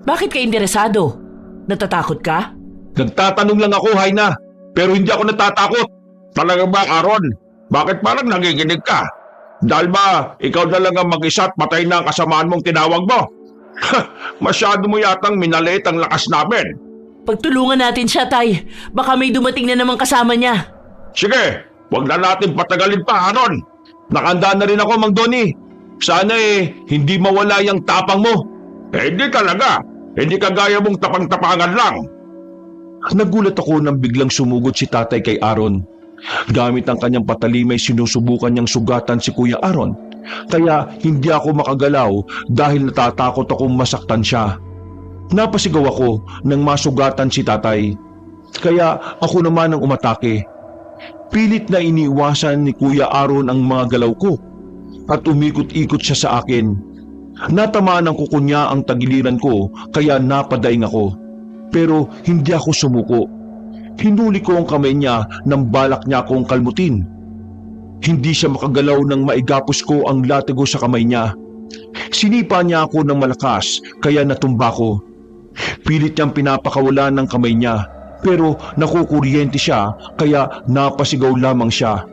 Bakit ka interesado? Natatakot ka? Nagtatanong lang ako, Haina. Pero hindi ako natatakot. Talaga ba, Aaron? Bakit parang nagiginig ka? Dahil ba, ikaw na lang ang mag-isa at patay na ang kasamaan mong tinawag mo? Masyado mo yatang minaliit ang lakas namin. Pagtulungan natin siya, Tay. Baka may dumating na namang kasama niya. Sige, wag na natin patagalin pa, Aaron. Nakanda na rin ako, Mang Donnie. Sana hindi mawala yung tapang mo. Hindi talaga. Hindi kagaya mong tapang-tapangan lang. Nagulat ako nang biglang sumugod si tatay kay Aaron. Gamit ang kanyang patalim ay sinusubukan niyang sugatan si Kuya Aaron. Kaya hindi ako makagalaw dahil natatakot akong masaktan siya. Napasigaw ako nang masugatan si tatay. Kaya ako naman ang umatake. Pilit na iniiwasan ni Kuya Aaron ang mga galaw ko at umikot-ikot siya sa akin. Natamaan ng kuko niya ang tagiliran ko kaya napadaing ako. Pero hindi ako sumuko. Hinuli ko ang kamay niya nang balak niya akong kalmutin. Hindi siya makagalaw nang maigapos ko ang latigo sa kamay niya. Sinipa niya ako ng malakas kaya natumba ko. Pilit niyang pinapakawalan ng kamay niya pero nakukuryente siya kaya napasigaw lamang siya.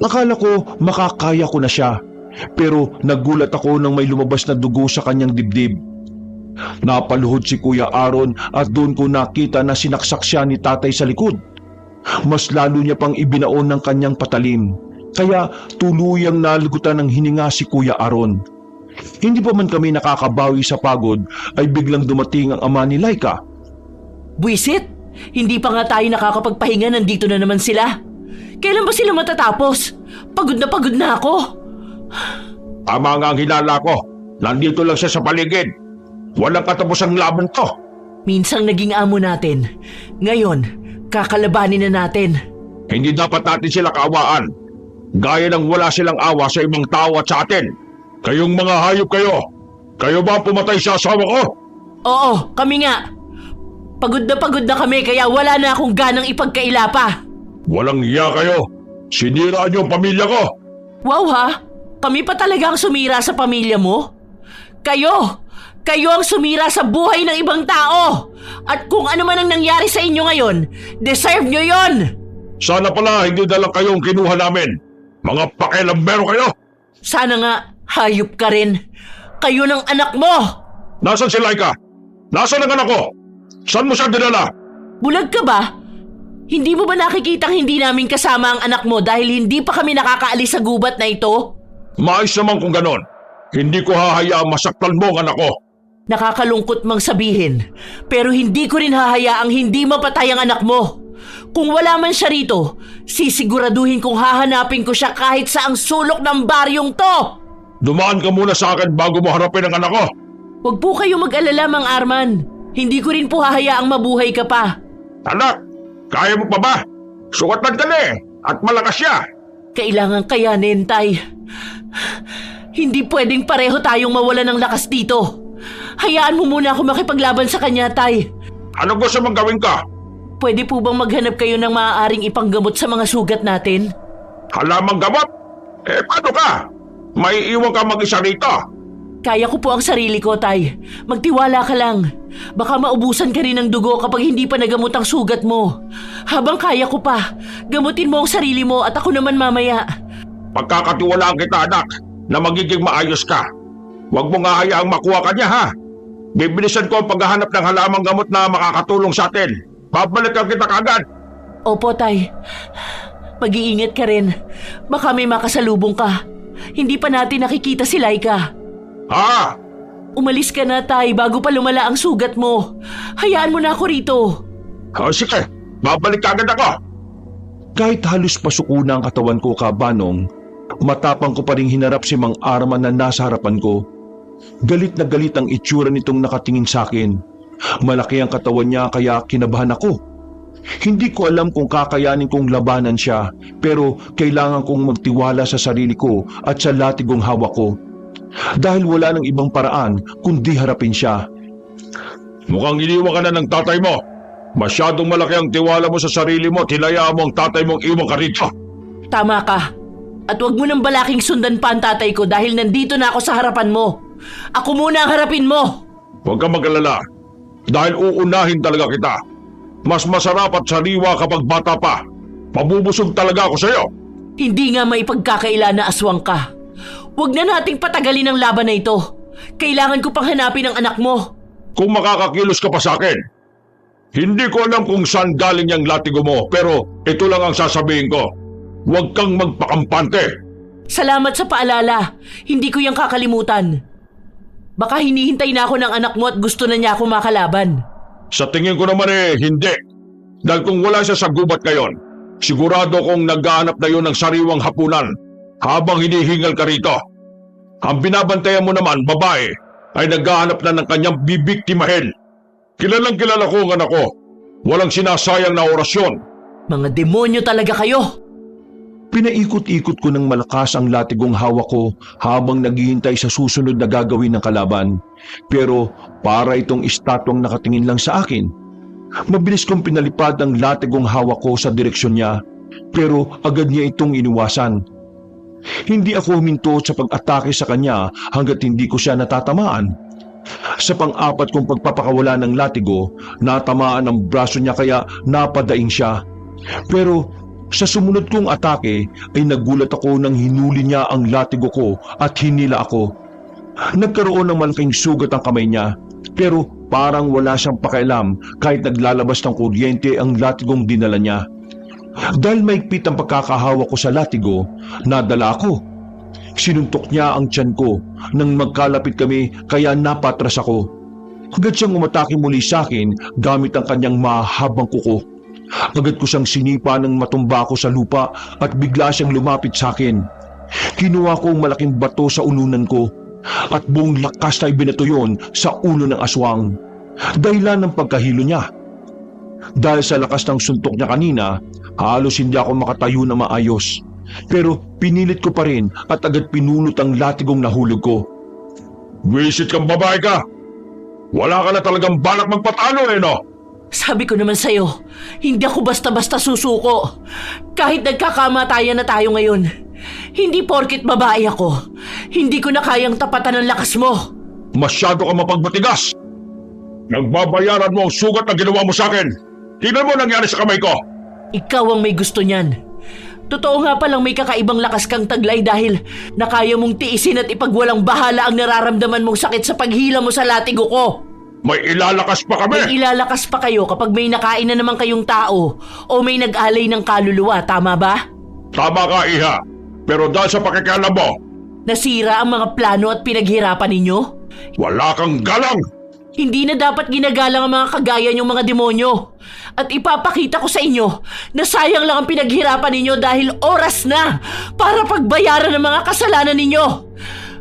Akala ko makakaya ko na siya pero nagulat ako nang may lumabas na dugo sa kanyang dibdib. Napaluhod si Kuya Aaron at doon ko nakita na sinaksak siya ni tatay sa likod. Mas lalo niya pang ibinaon ng kanyang patalim, kaya tuluyang nalugutan ng hininga si Kuya Aaron. Hindi pa man kami nakakabawi sa pagod ay biglang dumating ang ama ni Laika. Buisit! Hindi pa nga tayo nakakapagpahinga, nandito na naman sila. Kailan ba sila matatapos? Pagod na ako. Tama nga ang hinala ko. Nandito lang siya sa paligid. Walang katapusang laban to. Minsang naging amo natin. Ngayon, kakalabanin na natin. Hindi dapat natin sila kaawaan. Gaya ng wala silang awa sa ibang tao at sa atin. Kayong mga hayop kayo. Kayo ba pumatay sa asawa ko? Oo, kami nga. Pagod na kami kaya wala na akong ganang ipagkaila pa. Walang iya kayo. Sinira niyo ang pamilya ko. Wow ha? Kami pa talaga ang sumira sa pamilya mo? Kayo ang sumira sa buhay ng ibang tao. At kung ano man ang nangyari sa inyo ngayon, deserve nyo yon. Sana pala hindi na lang kayong kinuha namin. Mga pakilambero kayo. Sana nga, hayop ka rin. Kayo ng anak mo. Nasaan si Laika? Nasaan ang anak ko? Saan mo siya dinala? Bulag ka ba? Hindi mo ba nakikitang hindi namin kasama ang anak mo dahil hindi pa kami nakakaalis sa gubat na ito? Maayos naman kung ganon. Hindi ko hahayaang masaktan mo ang anak ko. Nakakalungkot mang sabihin, pero hindi ko rin hahayaang hindi mapatay ang anak mo. Kung wala man siya rito, sisiguraduhin kong hahanapin ko siya kahit sa ang sulok ng baryong to. Dumaan ka muna sa akin bago mo harapin ang anak ko. Huwag po kayo mag-alala, Mang Arman. Hindi ko rin po hahayaang mabuhay ka pa. Anak, kaya mo pa ba? Sukatan ka na at malakas siya. Kailangan kayanin, Tay. Hindi pwedeng pareho tayong mawalan ng lakas dito. Hayaan mo muna ako makipaglaban sa kanya, Tay. Ano gusto mong gawin ka? Pwede po bang maghanap kayo ng maaaring ipanggamot sa mga sugat natin? Halamang gamot? Paano ka? May iwan ka mag-isa rito. Kaya ko po ang sarili ko, Tay. Magtiwala ka lang. Baka maubusan ka rin ng dugo kapag hindi pa nagamot ang sugat mo. Habang kaya ko pa, gamutin mo ang sarili mo at ako naman mamaya. Pagkakatiwalaan kita, anak, na magiging maayos ka. Huwag mo nga hayaang makuha ka niya, ha? Bibilisan ko ang paghahanap ng halamang gamot na makakatulong sa atin. Babalikan kita kagad. Opo, Tay. Mag-iingat ka rin. Baka may makasalubong ka. Hindi pa natin nakikita si Laika. Ha? Umalis ka na, Tay, bago pa lumala ang sugat mo. Hayaan mo na ako rito. Sige, babalik kagad ako. Kahit halos pasuko na ang katawan ko, Kabanong, matapang ko pa rin hinarap si Mang Arman na nasa harapan ko. Galit na galit ang itsura nitong nakatingin sa akin. Malaki ang katawan niya kaya kinabahan ako. Hindi ko alam kung kakayanin kong labanan siya, pero kailangan kong magtiwala sa sarili ko at sa latigong hawak ko. Dahil wala nang ibang paraan kundi harapin siya. Mukhang iniwan ka na ng tatay mo. Masyadong malaki ang tiwala mo sa sarili mo, tinayaan mo ang tatay mong iwan ka rito. Tama ka. At huwag mo nang balaking sundan pa ang tatay ko dahil nandito na ako sa harapan mo. Ako muna ang harapin mo. Huwag kang mag-alala. Dahil uunahin talaga kita. Mas masarap at sariwa kapag bata pa. Mabubusog talaga ako sa'yo. Hindi nga may pagkakaila na aswang ka. Huwag na nating patagalin ang laban na ito. Kailangan ko pang hanapin ang anak mo. Kung makakakilos ka pa sa akin. Hindi ko alam kung saan galing yung latigo mo, pero ito lang ang sasabihin ko. Huwag kang magpakampante. Salamat sa paalala. Hindi ko yung kakalimutan. Baka hinihintay na ako ng anak mo at gusto na niya ako makalaban. Sa tingin ko naman hindi. Dahil kung wala siya sa gubat ngayon, sigurado kong naghahanap na yun ng sariwang hapunan habang hinihingal ka rito. Ang binabantayan mo naman, babae, ay naghahanap na ng kanyang bibiktimahin. Kilalang kilala ko ang anak ko. Walang sinasayang na orasyon. Mga demonyo talaga kayo. Pinaikot-ikot ko ng malakas ang latigong hawak ko habang naghihintay sa susunod na gagawin ng kalaban. Pero para itong estatwang nakatingin lang sa akin. Mabilis kong pinalipad ang latigong hawak ko sa direksyon niya, pero agad niya itong iniwasan. Hindi ako huminto sa pag-atake sa kanya hanggat hindi ko siya natatamaan. Sa pang-apat kong pagpapakawala ng latigo, natamaan ang braso niya kaya napadaing siya. Pero sa sumunod kong atake ay nagulat ako nang hinuli niya ang latigo ko at hinila ako. Nagkaroon ng malaking sugat ang kamay niya, pero parang wala siyang pakialam kahit naglalabas ng kuryente ang latigong dinala niya. Dahil maigpit ang pagkakahawak ko sa latigo, nadala ako. Sinuntok niya ang tiyan ko nang magkalapit kami kaya napatras ako. Agad siyang umatake muli sa akin gamit ang kanyang mahabang kuko. Agad ko siyang sinipa nang matumba ako sa lupa at bigla siyang lumapit sa akin. Kinuha ko ang malaking bato sa ulunan ko at buong lakas na ibinato yon sa ulo ng aswang. Dahilan ng pagkahilo niya. Dahil sa lakas ng suntok niya kanina, halos hindi ako makatayo na maayos. Pero pinilit ko pa rin at agad pinulot ang latigong nahulog ko. Wisit kang babae ka! Wala ka na talagang balak magpatalo no? Sabi ko naman sa'yo, hindi ako basta-basta susuko. Kahit nagkakamatayan na tayo ngayon. Hindi porkit babae ako, hindi ko na kayang tapatan ang lakas mo. Masyado ka mapagbatigas! Nagbabayaran mo ang sugat na ginawa mo sa akin! Tingnan mo nangyari sa kamay ko! Ikaw ang may gusto niyan. Totoo nga palang may kakaibang lakas kang taglay dahil nakaya mong tiisin at ipagwalang bahala ang nararamdaman mong sakit sa paghila mo sa latigo ko. May ilalakas pa kami! May ilalakas pa kayo kapag may nakain na naman kayong tao o may nag-alay ng kaluluwa, tama ba? Tama ka, Iha. Pero dahil sa pakikialam mo, Nasira ang mga plano at pinaghirapan ninyo? wala kang galang! Hindi na dapat ginagalang ang mga kagaya niyong mga demonyo. At ipapakita ko sa inyo na sayang lang ang pinaghirapan ninyo dahil oras na para pagbayaran ng mga kasalanan ninyo.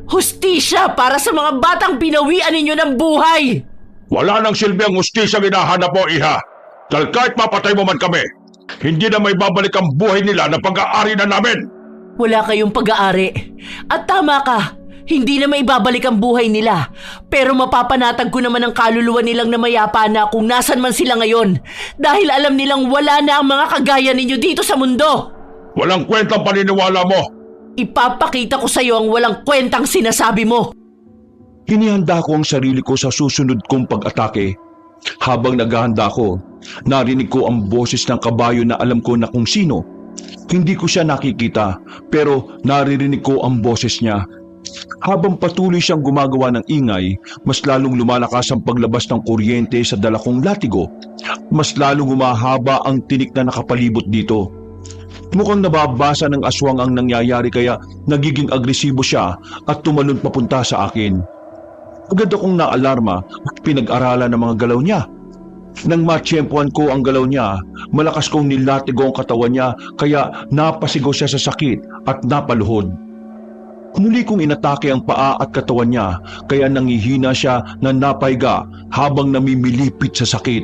Hustisya para sa mga batang pinawian ninyo ng buhay. Wala nang silbi ang hustisya hinahanap mo, Iha. Dahil kahit mapatay mo man kami, hindi na may babalik ang buhay nila na pag-aari na namin. Wala kayong pag-aari. At tama ka, hindi na maibabalik ang buhay nila. Pero mapapanatag ko naman ang kaluluwa nilang na mayapa na kung nasan man sila ngayon. Dahil alam nilang wala na ang mga kagaya ninyo dito sa mundo. Walang kwentang paniniwala mo. Ipapakita ko sa iyo ang walang kwentang sinasabi mo. Hinihanda ko ang sarili ko sa susunod kong pag-atake. Habang naghahanda ko, narinig ko ang boses ng kabayo na alam ko na kung sino. Hindi ko siya nakikita, pero naririnig ko ang boses niya. Habang patuloy siyang gumagawa ng ingay, mas lalong lumalakas ang paglabas ng kuryente sa dala kong latigo. Mas lalong humahaba ang tinik na nakapalibot dito. Mukhang nababasa ng aswang ang nangyayari kaya nagiging agresibo siya at tumalon papunta sa akin. Agad akong naalarma at pinag-aralan ng mga galaw niya. Nang matsyempuan ko ang galaw niya, malakas kong nilatigo ang katawan niya kaya napasigaw siya sa sakit at napaluhod. Muli kong inatake ang paa at katawan niya kaya nangihina siya na napahiga habang namimilipit sa sakit.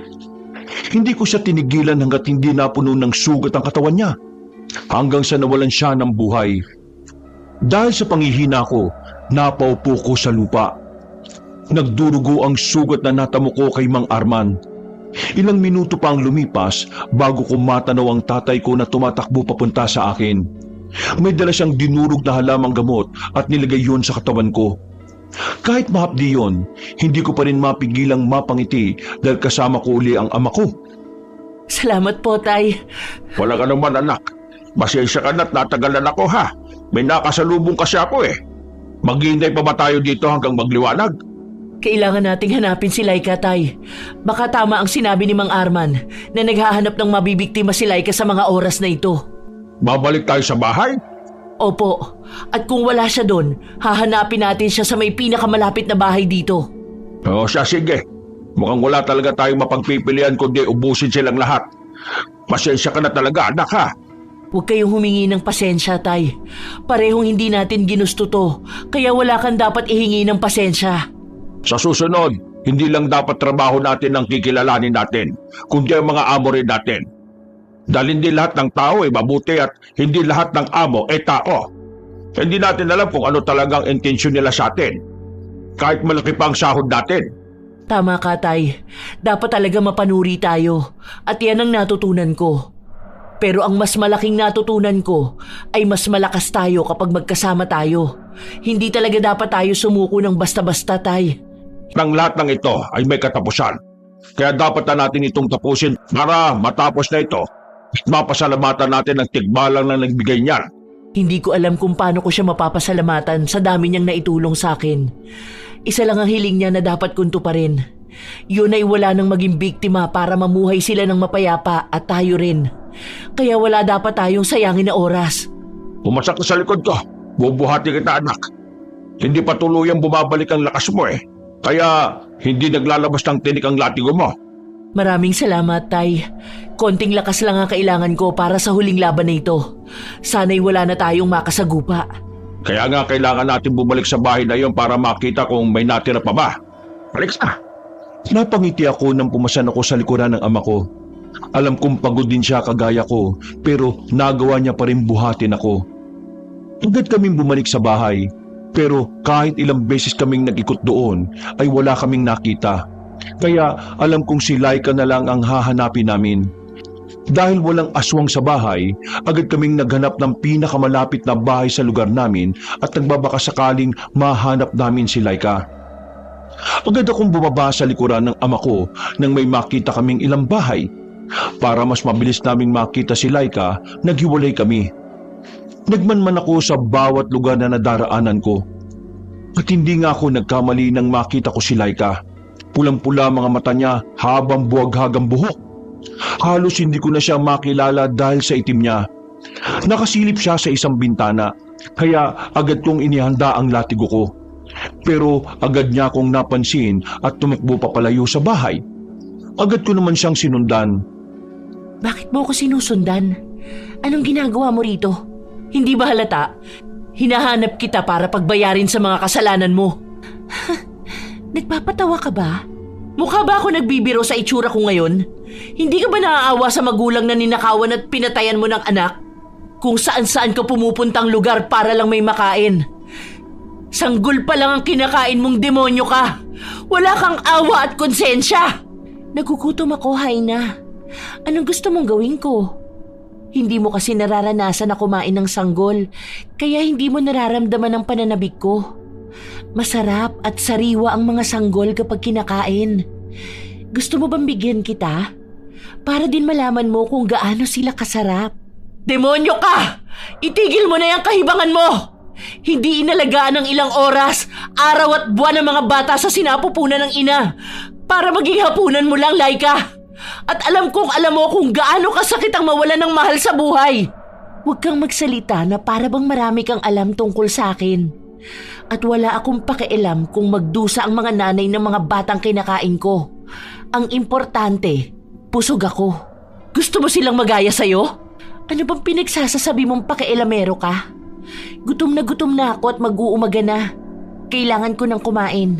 Hindi ko siya tinigilan hanggat hindi napuno ng sugat ang katawan niya, hanggang sa nawalan siya ng buhay. Dahil sa panghihina ko, napaupo ko sa lupa. Nagdurugo ang sugat na natamo ko kay Mang Arman. Ilang minuto pa ang lumipas bago ko matanaw ang tatay ko na tumatakbo papunta sa akin. May dala siyang dinurog na halamang gamot at nilagay yun sa katawan ko. Kahit mahapdi yun, hindi ko pa rin mapigilang mapangiti dahil kasama ko uli ang ama ko. Salamat po, Tay. Wala ka naman, anak. Pasensya ka na't natagalan ako, ha? May nakasalubong kasi ako, eh. Maghihintay pa ba tayo dito hanggang magliwanag? Kailangan nating hanapin si Laika, Tay. Baka tama ang sinabi ni Mang Arman na naghahanap ng mabibiktima si Laika sa mga oras na ito. Babalik tayo sa bahay? Opo. At kung wala siya doon, hahanapin natin siya sa may pinakamalapit na bahay dito. O siya, sige. Mukhang wala talaga tayong mapagpipilian kundi ubusin silang lahat. Pasensya ka na talaga, anak, ha? Huwag kayong humingi ng pasensya, Tay. Parehong hindi natin ginusto to, kaya wala kang dapat ihingi ng pasensya. Sa susunod, hindi lang dapat trabaho natin ang kikilalanin natin, kundi ang mga amo rin natin. Dahil hindi lahat ng tao ay mabuti at hindi lahat ng amo ay tao. Hindi natin alam kung ano talagang intensyon nila sa atin. Kahit malaki pa ang sahod natin. Tama ka, Tay. Dapat talaga mapanuri tayo. At yan ang natutunan ko. Pero ang mas malaking natutunan ko ay mas malakas tayo kapag magkasama tayo. Hindi talaga dapat tayo sumuko ng basta-basta, Tay. Nang lahat ng ito ay may katapusan. Kaya dapat na natin itong tapusin para matapos na ito at mapasalamatan natin ang tigbalang na nagbigay niyan. Hindi ko alam kung paano ko siya mapapasalamatan sa dami niyang naitulong sa akin. Isa lang ang hiling niya na dapat kong tuparin. Yun ay wala nang maging biktima para mamuhay sila ng mapayapa at tayo rin. Kaya wala dapat tayong sayangin na oras. Pumasak ka sa likod ko. Bubuhati kita, anak. Hindi pa tuluyang bumabalik ang lakas mo eh. Kaya hindi naglalabas ng tinik ang latigo mo. Maraming salamat, Tay. Konting lakas lang ang kailangan ko para sa huling laban na ito. Sana'y wala na tayong makasagupa. Kaya nga kailangan natin bumalik sa bahay na iyon para makita kung may natira pa ba. Balik na! Napangiti ako nang pumasan ako sa likuran ng ama ko. Alam kong pagod din siya kagaya ko, pero nagawa niya pa rin buhatin ako. Agad kaming bumalik sa bahay, pero kahit ilang beses kaming nag-ikot doon, ay wala kaming nakita. Kaya alam kong si Laika na lang ang hahanapin namin. Dahil walang aswang sa bahay, agad kaming naghanap ng pinakamalapit na bahay sa lugar namin at nagbabaka sakaling mahanap namin si Laika. Agad akong bumaba sa likuran ng ama ko nang may makita kaming ilang bahay. Para mas mabilis naming makita si Laika, naghiwalay kami. Nagmanman ako sa bawat lugar na nadaraanan ko. At hindi nga ako nagkamali nang makita ko si Laika. Pulang-pula mga mata niya habang buwaghagang buhok. Halos hindi ko na siya makilala dahil sa itim niya. Nakasilip siya sa isang bintana, kaya agad kong inihanda ang latigo ko. Pero agad niya akong napansin at tumakbo papalayo sa bahay. Agad ko naman siyang sinundan. Bakit mo ko sinusundan? Anong ginagawa mo rito? Hindi ba halata? Hinahanap kita para pagbayarin sa mga kasalanan mo. Nagpapatawa ka ba? Mukha ba ako nagbibiro sa itsura ko ngayon? Hindi ka ba naaawa sa magulang na ninakawan at pinatayan mo ng anak? Kung saan-saan ka pumupuntang lugar para lang may makain. Sanggol pa lang ang kinakain mong demonyo ka. Wala kang awa at konsensya. Nagugutom ako, Haina. Anong gusto mong gawin ko? Hindi mo kasi nararanasan na kumain ng sanggol, kaya hindi mo nararamdaman ang pananabik ko. Masarap at sariwa ang mga sanggol kapag kinakain. Gusto mo bang bigyan kita? Para din malaman mo kung gaano sila kasarap. Demonyo ka! Itigil mo na yung kahibangan mo! Hindi inalagaan ng ilang oras, araw at buwan ng mga bata sa sinapupunan ng ina para maging hapunan mo lang, Laika. At alam kong alam mo kung gaano kasakit ang mawalan ng mahal sa buhay. Huwag kang magsalita na para bang marami kang alam tungkol sa akin. At wala akong pakialam kung magdusa ang mga nanay ng mga batang kinakain ko. Ang importante, pusog ako. Gusto mo silang magaya sa'yo? Ano bang pinagsasasabi mong pakialamero ka? Gutom na ako at mag-uumaga na. Kailangan ko ng kumain.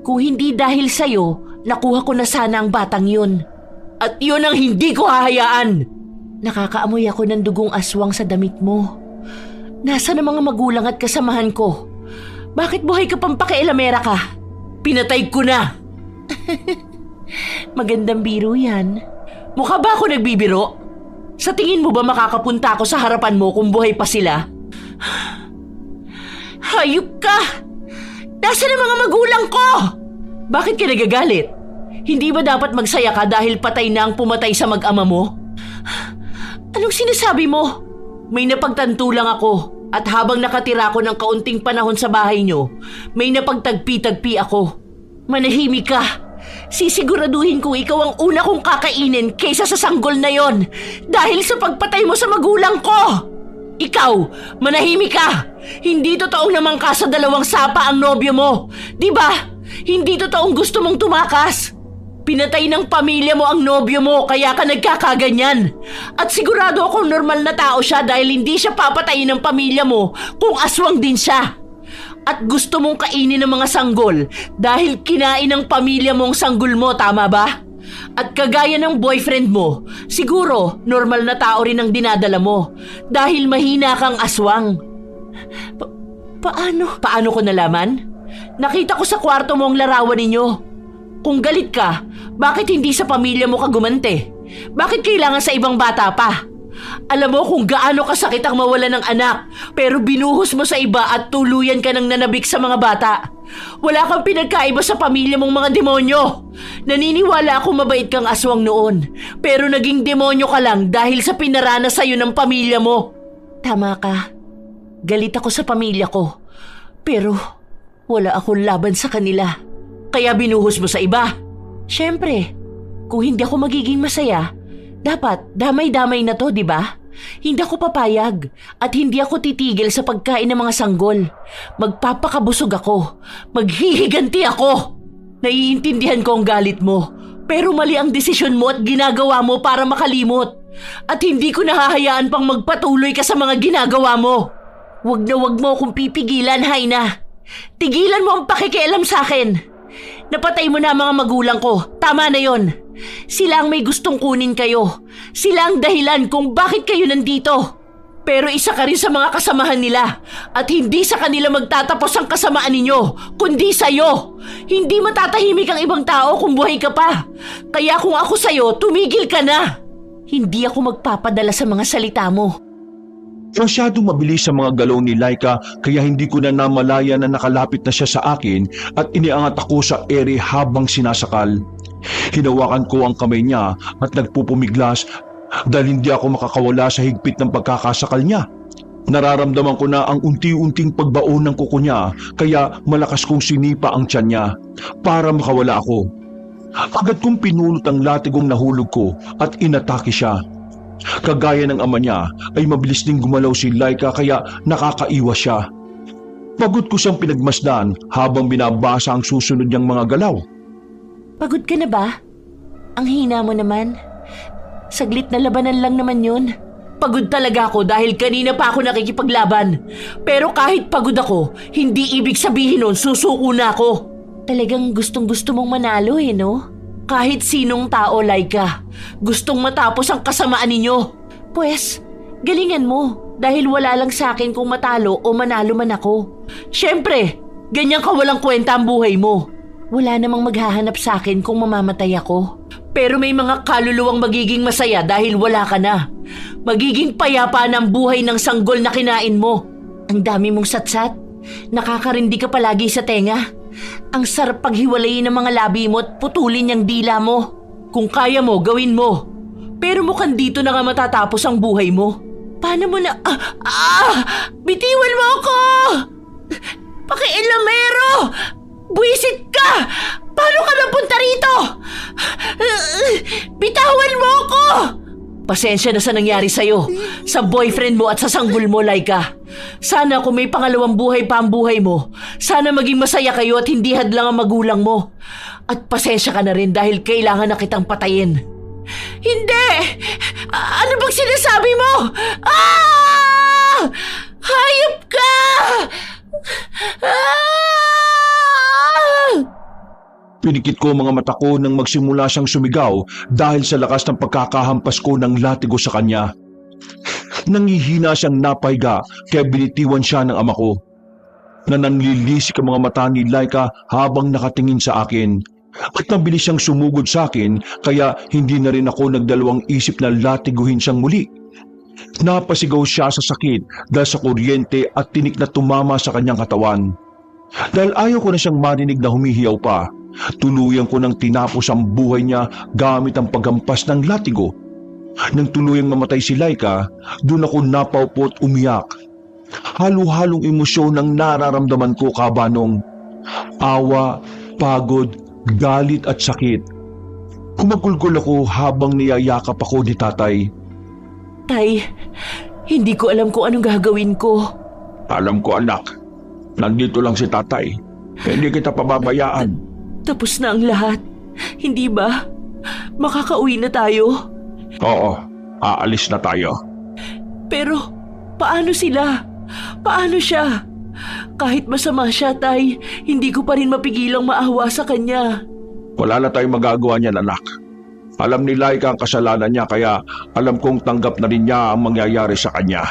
Kung hindi dahil sa'yo, nakuha ko na sana ang batang yun. At yun ang hindi ko hahayaan. Nakakaamoy ako ng dugong aswang sa damit mo. Nasaan ang mga magulang at kasamahan ko? Bakit buhay ka pang pakialamera ka? Pinatay ko na. Magandang biro yan. Mukha ba ako nagbibiro? Sa tingin mo ba makakapunta ako sa harapan mo kung buhay pa sila? Hayop ka! Nasaan ang mga magulang ko? Bakit ka nagagalit? Hindi ba dapat magsaya ka dahil patay na ang pumatay sa mag-ama mo? Anong sinasabi mo? May napagtanto lang ako at habang nakatira ako ng kaunting panahon sa bahay nyo, may napagtagpi-tagpi ako. Manahimik ka! Sisiguraduhin kong ikaw ang una kong kakainin kaysa sa sanggol na yon dahil sa pagpatay mo sa magulang ko! Ikaw, manahimik ka! Hindi totoong naman ka sa dalawang sapa ang nobyo mo. Di ba? Hindi totoong gusto mong tumakas. Pinatay ng pamilya mo ang nobyo mo kaya ka nagkakaganyan. At sigurado akong normal na tao siya dahil hindi siya papatayin ng pamilya mo kung aswang din siya. At gusto mong kainin ng mga sanggol dahil kinain ng pamilya mong sanggol mo, tama ba? At kagaya ng boyfriend mo, siguro normal na tao rin ang dinadala mo dahil mahina kang aswang. Paano? Paano ko nalaman? Nakita ko sa kwarto mo ang larawan ninyo. Kung galit ka, bakit hindi sa pamilya mo ka gumante? Bakit kailangan sa ibang bata pa? Alam mo kung gaano kasakit ang mawala ng anak, pero binuhos mo sa iba at tuluyan ka ng nanabik sa mga bata. Wala kang pinagkaiba sa pamilya mong mga demonyo. Naniniwala akong mabait kang aswang noon, pero naging demonyo ka lang dahil sa pinaranas sa'yo ng pamilya mo. Tama ka. Galit ako sa pamilya ko, pero wala akong laban sa kanila. Kaya binuhos mo sa iba. Siyempre, kung hindi ako magiging masaya, dapat damay-damay na to, di ba? Hindi ako papayag at hindi ako titigil sa pagkain ng mga sanggol. Magpapakabusog ako. Maghihiganti ako. Naiintindihan ko ang galit mo, pero mali ang desisyon mo at ginagawa mo para makalimot. At hindi ko nahahayaan pang magpatuloy ka sa mga ginagawa mo. Wag mo akong pipigilan, Haina. Tigilan mo ang pakikialam sa akin. Napatay mo na ang mga magulang ko. Tama na yon. Sila ang may gustong kunin kayo. Sila ang dahilan kung bakit kayo nandito. Pero isa ka rin sa mga kasamahan nila. At hindi sa kanila magtatapos ang kasamaan ninyo, kundi sa'yo. Hindi matatahimik ang ibang tao kung buhay ka pa. Kaya kung ako sa'yo, tumigil ka na. Hindi ako magpapadala sa mga salita mo. Masyadong mabilis sa mga galaw ni Laika kaya hindi ko na namalaya na nakalapit na siya sa akin at iniangat ako sa ere habang sinasakal. Hinawakan ko ang kamay niya at nagpupumiglas dahil hindi ako makakawala sa higpit ng pagkakasakal niya. Nararamdaman ko na ang unti-unting pagbaon ng kuko niya kaya malakas kong sinipa ang tiyan niya para makawala ako. Agad kong pinulot ang latigong nahulog ko at inatake siya. Kagaya ng ama niya ay mabilis ding gumalaw si Laika kaya nakakaiwas siya. Pagod ko siyang pinagmasdan habang binabasa ang susunod niyang mga galaw. Pagod ka na ba? Ang hina mo naman. Saglit na labanan lang naman yun. Pagod talaga ako dahil kanina pa ako nakikipaglaban. Pero kahit pagod ako, hindi ibig sabihin nun susuko na ako. Talagang gustong-gusto mong manalo no? Kahit sinong tao, Laika, gustong matapos ang kasamaan ninyo. Pues, galingan mo dahil wala lang sa akin kung matalo o manalo man ako. Siyempre, ganyan ka walang kwenta ang buhay mo. Wala namang maghahanap sa akin kung mamamatay ako. Pero may mga kaluluwang magiging masaya dahil wala ka na. Magiging payapa ng buhay ng sanggol na kinain mo. Ang dami mong satsat. Nakakarindi ka palagi sa tenga. Ang sarap paghiwalayin ng mga labi mo at putulin yung dila mo. Kung kaya mo, gawin mo. Pero mukhang dito na nga matatapos ang buhay mo. Paano mo na... Bitiwan mo ako! Pakialamero! Buwisit ka! Paano ka napunta rito? Bitawan mo ako! Pasensya na sa nangyari sa'yo, sa boyfriend mo at sa sanggol mo, Laika. Sana kung may pangalawang buhay pa ang buhay mo, sana maging masaya kayo at hindi hadlang ang magulang mo. At pasensya ka na rin dahil kailangan na kitang patayin. Hindi! Ano bang sinasabi mo? Hayop ka! Pinikit ko ang mga mata ko nang magsimula siyang sumigaw dahil sa lakas ng pagkakahampas ko ng latigo sa kanya. Nangihina siyang napahiga kaya binitiwan siya ng ama ko. Nananlilisik ang mga mata ni Laika habang nakatingin sa akin. At mabilis siyang sumugod sa akin kaya hindi na rin ako nagdalawang isip na latiguhin siyang muli. Napasigaw siya sa sakit dahil sa kuryente at tinik na tumama sa kanyang katawan. Dahil ayaw ko na siyang marinig na humihiyaw pa, tuluyan ko nang tinapos ang buhay niya gamit ang paghampas ng latigo. Nang tuluyang mamatay si Laika, doon ako napaupo at umiyak. Halo-halong emosyon ang nararamdaman ko, Kabanong. Awa, pagod, galit at sakit. Kumagulgol ako habang niyayakap ako ni tatay. Tay, hindi ko alam kung anong gagawin ko. Alam ko, anak. Nandito lang si tatay. Hindi kita pababayaan. Tapos na ang lahat. Hindi ba? Makakauwi na tayo. Oo, aalis na tayo. Pero, paano sila? Paano siya? Kahit masama siya, Tay, hindi ko pa rin mapigilang maawa sa kanya. Wala na tayong magagawa niyan, anak. Alam ni Laika ang kasalanan niya kaya alam kong tanggap na rin niya ang mangyayari sa kanya.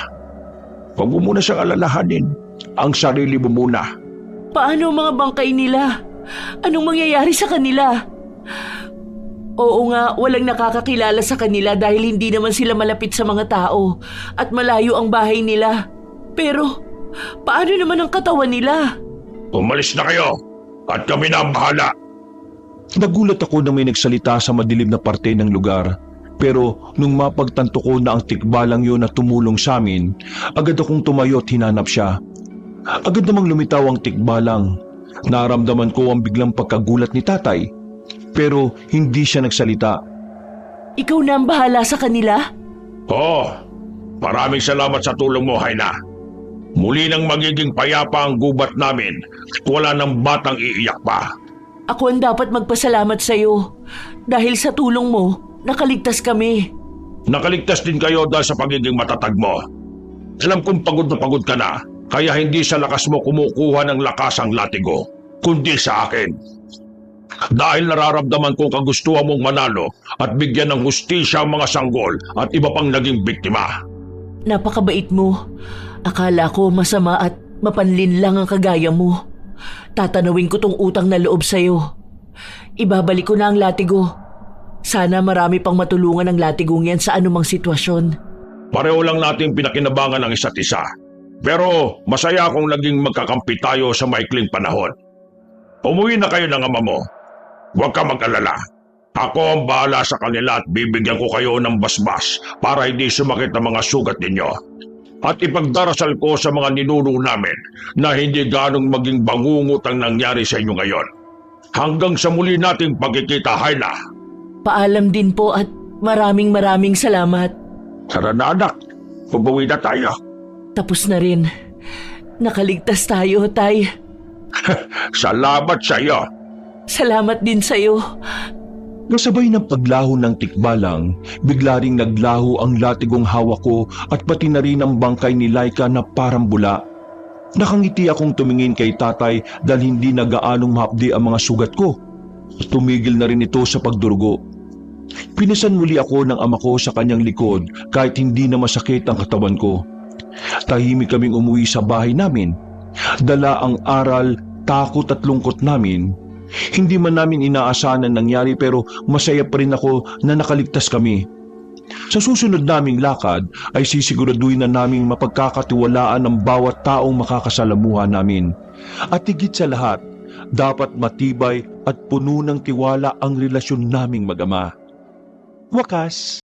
Huwag mo muna siyang alalahanin. Ang sarili mo muna. Paano ang mga bangkay nila? Anong mangyayari sa kanila? Oo nga, walang nakakakilala sa kanila dahil hindi naman sila malapit sa mga tao at malayo ang bahay nila. Pero, paano naman ang katawan nila? Umalis na kayo at kami na ang bahala. Nagulat ako na may nagsalita sa madilim na parte ng lugar. Pero nung mapagtanto ko na ang tikbalang yun na tumulong sa amin, agad akong tumayo at hinanap siya. Agad namang lumitaw ang tikbalang. Naramdaman ko ang biglang pagkagulat ni tatay. Pero hindi siya nagsalita. Ikaw na ang bahala sa kanila? Oo, maraming salamat sa tulong mo, Haina. Muli nang magiging payapa ang gubat namin at wala ng batang iiyak pa. Ako ang dapat magpasalamat sa iyo. Dahil sa tulong mo, nakaligtas kami. Nakaligtas din kayo dahil sa pagiging matatag mo. Alam kong pagod na pagod ka na, kaya hindi sa lakas mo kumukuha ng lakas ang latigo, kundi sa akin. Dahil nararamdaman kong kagustuhan mong manalo at bigyan ng hustisya ang mga sanggol at iba pang naging biktima. Napakabait mo. Akala ko masama at mapanlin lang ang kagaya mo. Tatanawin ko tong utang na loob sa'yo. Ibabalik ko na ang latigo. Sana marami pang matulungan ang latigong yan sa anumang sitwasyon. Pareho lang nating pinakinabangan ang isa't isa. Pero masaya akong naging magkakampi tayo sa maikling panahon. Umuwi na kayo ng ama mo. Huwag ka mag-alala. Ako ang bahala sa kanila at bibigyan ko kayo ng basbas para hindi sumakit ang mga sugat ninyo. At ipagdarasal ko sa mga ninuno namin na hindi ganong maging bangungot ang nangyari sa inyo ngayon. Hanggang sa muli nating pagkikita, Haina. Paalam din po at maraming salamat. Tara na anak, pupuwi na tayo. Tapos na rin. Nakaligtas tayo, Tay. Salamat sa iyo. Salamat din sa'yo. Kasabay ng paglaho ng tikbalang, bigla ring naglaho ang latigong hawak ko at pati na rin ang bangkay ni Laika na parang bula. Nakangiti akong tumingin kay tatay dahil hindi na gaanong mahapdi ang mga sugat ko. Tumigil na rin ito sa pagdurugo. Pinasan muli ako ng ama ko sa kanyang likod kahit hindi na masakit ang katawan ko. Tahimik kaming umuwi sa bahay namin. Dala ang aral, takot at lungkot namin. Hindi man namin inaasahan ang nangyari pero masaya pa rin ako na nakaligtas kami. Sa susunod naming lakad ay sisiguraduhin na naming mapagkakatiwalaan ang bawat taong makakasalamuha namin. At higit sa lahat, dapat matibay at puno ng tiwala ang relasyon naming mag-ama. Wakas.